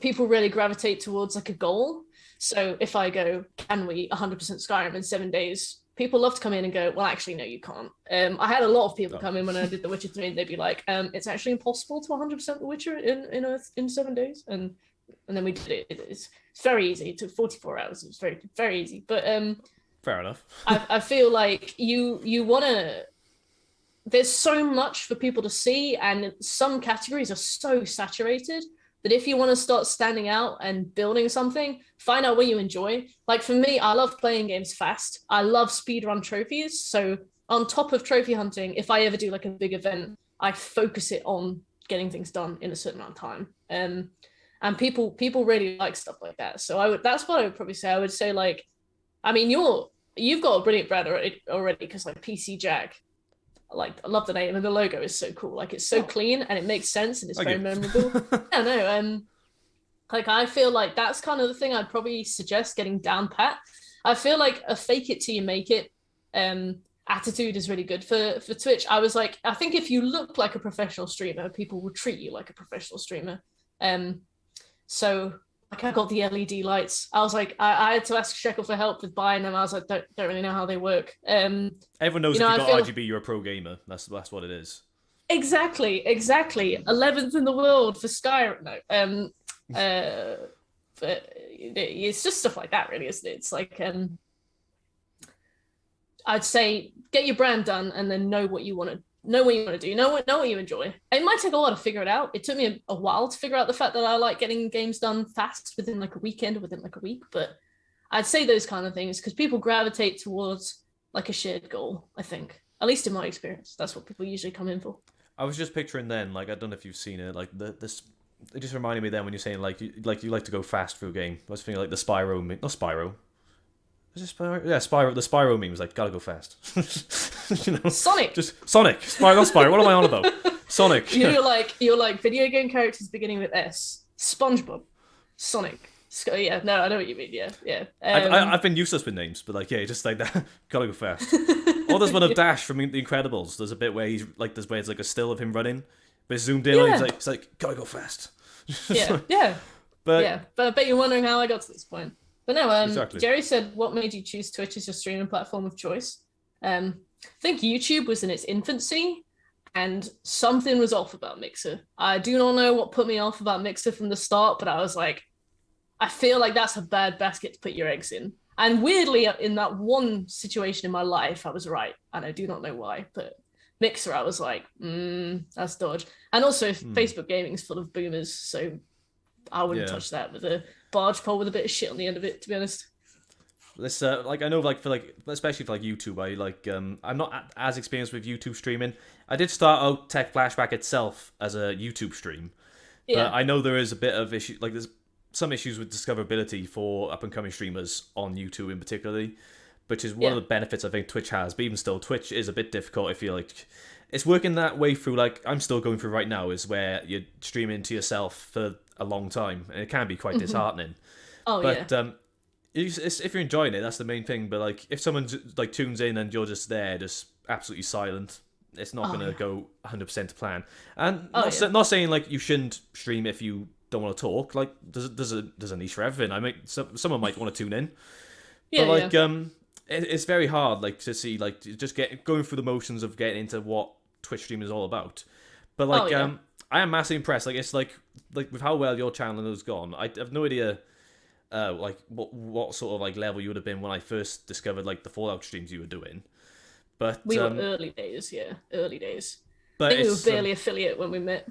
people really gravitate towards like a goal. So if I go, can we 100% Skyrim in 7 days? People love to come in and go, well, actually, no, you can't. I had a lot of people come in when I did The Witcher 3 and they'd be like, it's actually impossible to 100% The Witcher in 7 days. And then we did it. It's very easy. It took 44 hours. It was very, very easy. But fair enough. I feel like you want to. There's so much for people to see, and some categories are so saturated that if you want to start standing out and building something, find out what you enjoy. Like for me, I love playing games fast. I love speedrun trophies. So on top of trophy hunting, if I ever do like a big event, I focus it on getting things done in a certain amount of time. And people really like stuff like that. So that's what I would probably say. I would say like, I mean, you've got a brilliant brand already because like PC Jack, like I love the name and the logo is so cool. Like it's so clean and it makes sense and it's very memorable. I know. Like I feel like that's kind of the thing I'd probably suggest getting down pat. I feel like a fake it till you make it attitude is really good for Twitch. I was like, I think if you look like a professional streamer, people will treat you like a professional streamer. So like I got the LED lights. I was like, I had to ask Shekel for help with buying them. I was like, don't really know how they work. Everyone knows if you've got RGB, you're a pro gamer. That's what it is. Exactly. 11th in the world for Skyrim. No. But it's just stuff like that, really, isn't it? It's like I'd say get your brand done and then know what you want to do, know what you enjoy. It might take a while to figure it out. It took me a while to figure out the fact that I like getting games done fast within like a weekend or within like a week, but I'd say those kind of things because people gravitate towards like a shared goal, I think. At least in my experience, that's what people usually come in for. I was just picturing then, like I don't know if you've seen it, like this. It just reminded me then when you're saying like you like to go fast through a game. I was thinking like the Spyro, not Spyro. Is it Spyro? Yeah, Spyro. The Spyro meme was like, gotta go fast. You know, Sonic. Just Sonic. Spyro, not Spyro. What am I on about? Sonic. You're like video game characters beginning with S. SpongeBob, Sonic, Yeah, no, I know what you mean. Yeah, yeah. I've been useless with names, but like, yeah, just like that. Gotta go fast. Or there's one of Dash from The Incredibles. There's a bit where he's like, there's where it's like a still of him running, but it's zoomed in, and he's like, gotta go fast. Yeah, yeah, but yeah. But I bet you're wondering how I got to this point. But no, exactly. Jerry said, "What made you choose Twitch as your streaming platform of choice?" I think YouTube was in its infancy, and something was off about Mixer. I do not know what put me off about Mixer from the start, but I was like, I feel like that's a bad basket to put your eggs in. And weirdly, in that one situation in my life, I was right, and I do not know why. But Mixer, I was like, that's dodge. And also, Facebook gaming is full of boomers, so I wouldn't touch that with a barge pole with a bit of shit on the end of it, to be honest. This like I know like for like especially for like YouTube, I'm not as experienced with YouTube streaming. I did start out TechFlashback itself as a YouTube stream, but I know there is a bit of issue. Like there's some issues with discoverability for up and coming streamers on YouTube in particularly, which is one of the benefits I think Twitch has. But even still, Twitch is a bit difficult. I feel like it's working that way through. Like I'm still going through right now is where you're streaming to yourself for a long time, and it can be quite disheartening. If you're enjoying it, that's the main thing. But like, if someone like tunes in and you're just there, just absolutely silent, it's not gonna go 100% to plan. And not saying like you shouldn't stream if you don't want to talk. Like, there's a niche for everything. I mean, someone might want to tune in, but like, it's very hard like to see like just going through the motions of getting into what Twitch streaming is all about. But like, I am massively impressed. Like, it's like with how well your channel has gone. I have no idea. Like what sort of like level you would have been when I first discovered like the Fallout streams you were doing, but we were early days. But I think we were barely affiliate when we met.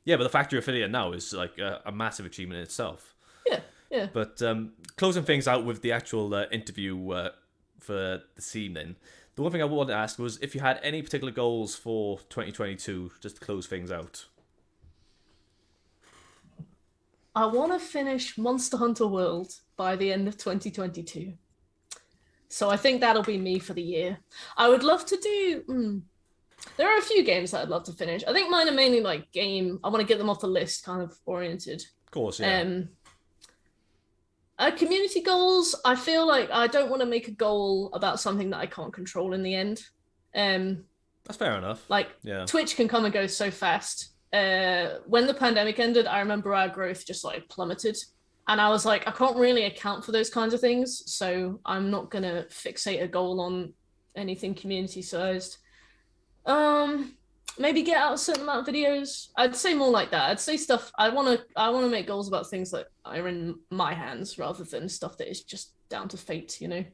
Yeah, but the fact you're affiliate now is like a massive achievement in itself. Yeah. But closing things out with the actual interview for this evening, the one thing I wanted to ask was if you had any particular goals for 2022, just to close things out. I want to finish Monster Hunter World by the end of 2022. So I think that'll be me for the year. I would love to do... There are a few games that I'd love to finish. I think mine are mainly like game... I want to get them off the list kind of oriented. Of course, yeah. Community goals, I feel like I don't want to make a goal about something that I can't control in the end. That's fair enough. Like, Twitch can come and go so fast. When the pandemic ended, I remember our growth just like plummeted, and I was like, I can't really account for those kinds of things, so I'm not gonna fixate a goal on anything community sized. Maybe get out a certain amount of videos. I'd say more like that. I'd say stuff I want to make goals about things that are in my hands rather than stuff that is just down to fate, you know.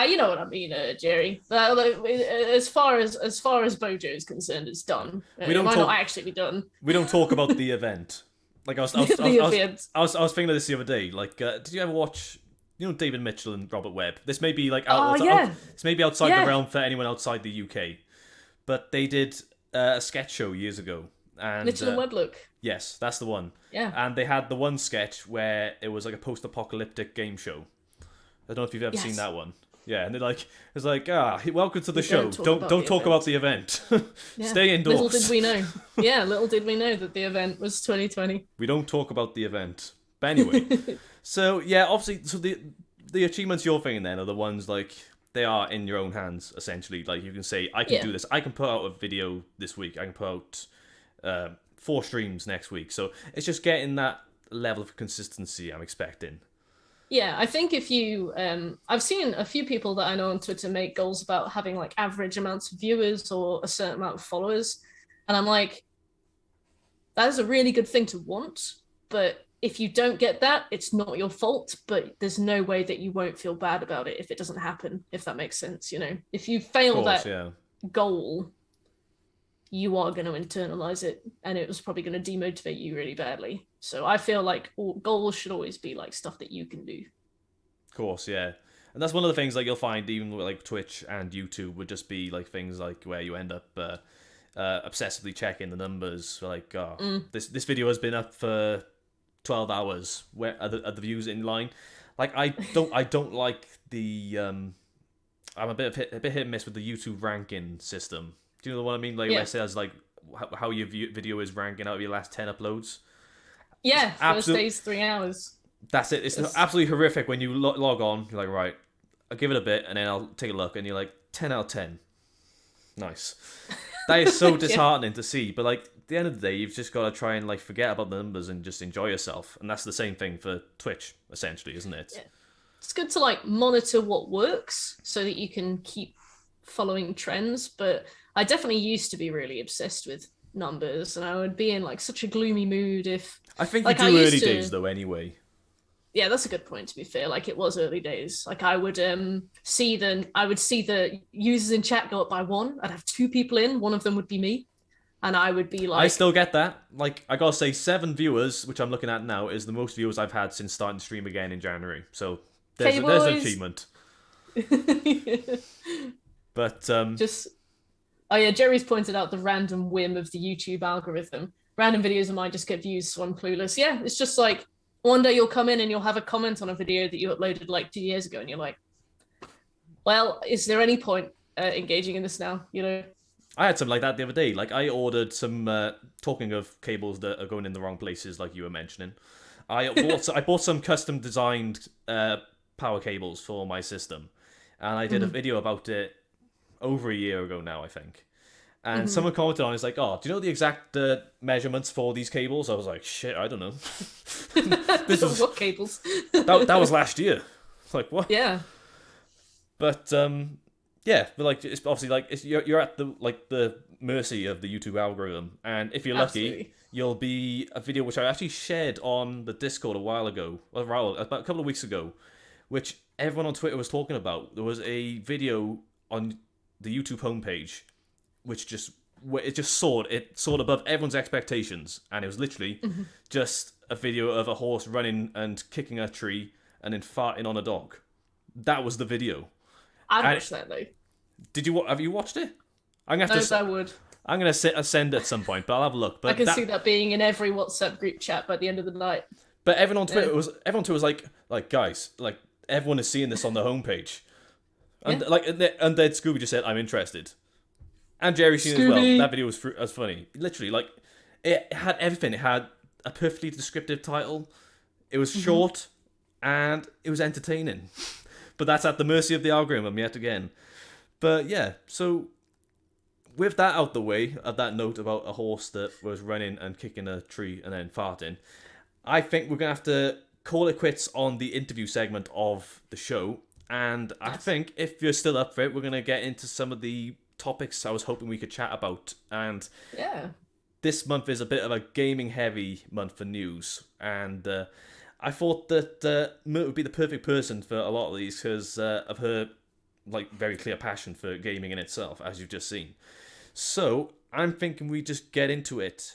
You know what I mean, Jerry. As far as Bojo is concerned, it's done. It might not actually be done. We don't talk about the event. Like I was thinking of this the other day. Like, did you ever watch? You know, David Mitchell and Robert Webb. This may be like this may be outside the realm for anyone outside the UK, but they did a sketch show years ago. And Mitchell and Webb look. Yes, that's the one. Yeah. And they had the one sketch where it was like a post-apocalyptic game show. I don't know if you've ever seen that one. Yeah, and they're like, it's like, welcome to the show. Don't talk about the event. Stay indoors. Little did we know. Yeah, little did we know that the event was 2020. We don't talk about the event. But anyway, so yeah, obviously, so the achievements you're thinking then are the ones like they are in your own hands essentially. Like you can say, I can do this. I can put out a video this week. I can put out 4 streams next week. So it's just getting that level of consistency I'm expecting. Yeah, I think if you, I've seen a few people that I know on Twitter make goals about having like average amounts of viewers or a certain amount of followers. And I'm like, that is a really good thing to want. But if you don't get that, it's not your fault. But there's no way that you won't feel bad about it if it doesn't happen, if that makes sense. You know, if you fail that goal, you are going to internalize it. And it was probably going to demotivate you really badly. So I feel like goals should always be like stuff that you can do. Of course, yeah. And that's one of the things like you'll find even with like Twitch and YouTube would just be like things like where you end up obsessively checking the numbers. Like, this video has been up for 12 hours. Where are the views in line? Like I don't like the I'm a bit hit and miss with the YouTube ranking system. Do you know what I mean? Like where it says like how your video is ranking out of your last 10 uploads. Yeah, first Absolute. day's 3 hours. That's it. It's absolutely horrific when you log on. You're like, right, I'll give it a bit, and then I'll take a look, and you're like, 10 out of 10. Nice. That is so disheartening to see. But like, at the end of the day, you've just got to try and like forget about the numbers and just enjoy yourself. And that's the same thing for Twitch, essentially, isn't it? Yeah. It's good to like monitor what works so that you can keep following trends. But I definitely used to be really obsessed with numbers, and I would be in like such a gloomy mood if I think like you I do used early to. days though, anyway. Yeah, that's a good point, to be fair. Like it was early days. Like I would see the users in chat go up by one. I'd have two people in, one of them would be me. And I would be I like, still get that. Like, I gotta say, 7 viewers, which I'm looking at now, is the most viewers I've had since starting to stream again in January. So there's "Hey an boys." achievement. But Just oh yeah, Jerry's pointed out the random whim of the YouTube algorithm. Random videos of mine just get views, so I'm clueless. Yeah, it's just like one day you'll come in and you'll have a comment on a video that you uploaded like 2 years ago, and you're like, well, is there any point engaging in this now? You know? I had something like that the other day. Like, I ordered some. Talking of cables that are going in the wrong places, like you were mentioning, I bought some custom designed power cables for my system, and I did a video about it over a year ago now, I think. And someone commented on it, it's like, oh, do you know the exact measurements for these cables? I was like, shit, I don't know. This was What cables? that was last year. It's like, what? Yeah. But yeah, but like it's obviously like you're at the mercy of the YouTube algorithm, and if you're lucky, Absolutely. you'll be a video which I actually shared on the Discord a while ago, about a couple of weeks ago, which everyone on Twitter was talking about. There was a video on the YouTube homepage, which it soared above everyone's expectations, and it was literally just a video of a horse running and kicking a tree and then farting on a dog. That was the video. I'd And- watch that though. Have you watched it? I'm gonna No, have to. I would. I'm gonna send it at some point, but I'll have a look. But I can see that being in every WhatsApp group chat by the end of the night. But everyone on Twitter was like guys, like everyone is seeing this on the homepage, and and then Scooby just said, "I'm interested," and Jerry's seen it as well. Scooby. That video was funny. Literally, like it had everything. It had a perfectly descriptive title. It was short, and it was entertaining. But that's at the mercy of the algorithm yet again. But yeah, so with that out the way, of that note about a horse that was running and kicking a tree and then farting, I think we're going to have to call it quits on the interview segment of the show. And I think if you're still up for it, we're going to get into some of the topics I was hoping we could chat about. And Yeah. this month is a bit of a gaming heavy month for news. And I thought that Mert would be the perfect person for a lot of these because of her like very clear passion for gaming in itself, as you've just seen. So I'm thinking we just get into it.